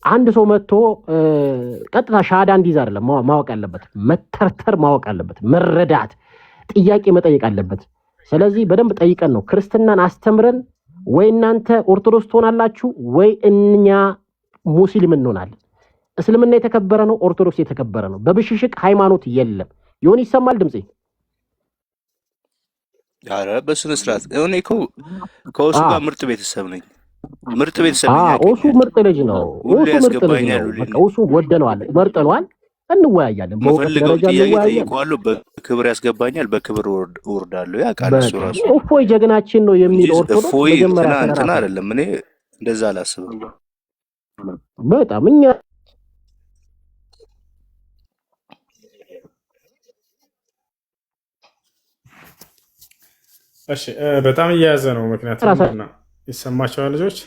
አንድ ሰው መጥቶ ቀጥታ ሻሃዳ እንዲይዝ አይደለም ማወቅ ያለበት፣ መተርተር ማወቅ አለበት፣ መረዳት፣ ጥያቄ መጠየቅ አለበት። ስለዚህ በደንብ ጠይቀን ነው ክርስትናን አስተምረን ወይ እናንተ ኦርቶዶክስ ትሆናላችሁ ወይ እኛ ሙስሊም እንሆናለን። እስልምና የተከበረ ነው፣ ኦርቶዶክስ የተከበረ ነው። በብሽሽቅ ሃይማኖት የለም። ይሁን ይሰማል ድምጼ? ኧረ በስነ ስርዓት እኔ እኮ ከእሱ ጋር ምርጥ ቤተሰብ ነኝ። ምርጥ ቤተሰብ ነኝ። እሱ ምርጥ ልጅ ነው። ሁሌ እሱ ምርጥ ልጅ ያስገባኛል። ነው። በቃ እሱ ወደነዋል፣ መርጠነዋል። እንወያያለን። በእውቀት የምፈልገው ደረጃ ጥያቄ እንወያያለን። ጠይቀዋለሁ። በክብር ያስገባኛል፣ በክብር እወርዳለሁ። ያውቃል እሱ ራሱ እፎይ ጀግናችን ነው የሚል እንጂ ኦርቶዶክስ እፎይ መጀመሪያ እንትና አይደለም። እኔ እንደዛ አላስብም። በጣም እኛ እሺ በጣም እየያዘ ነው። ምክንያቱም ይሰማቸዋል ልጆች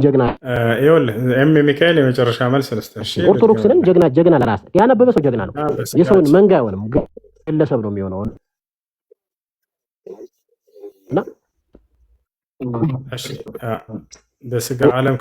ጀግና ይኸውልህ ሚካኤል የመጨረሻ መልስ ልስጥህ። ኦርቶዶክስንም ጀግና ለራስ ያነበበ ሰው ጀግና ነው። የሰውን መንጋ አይሆንም፣ ግለሰብ ነው የሚሆነው እና በስጋ ዓለም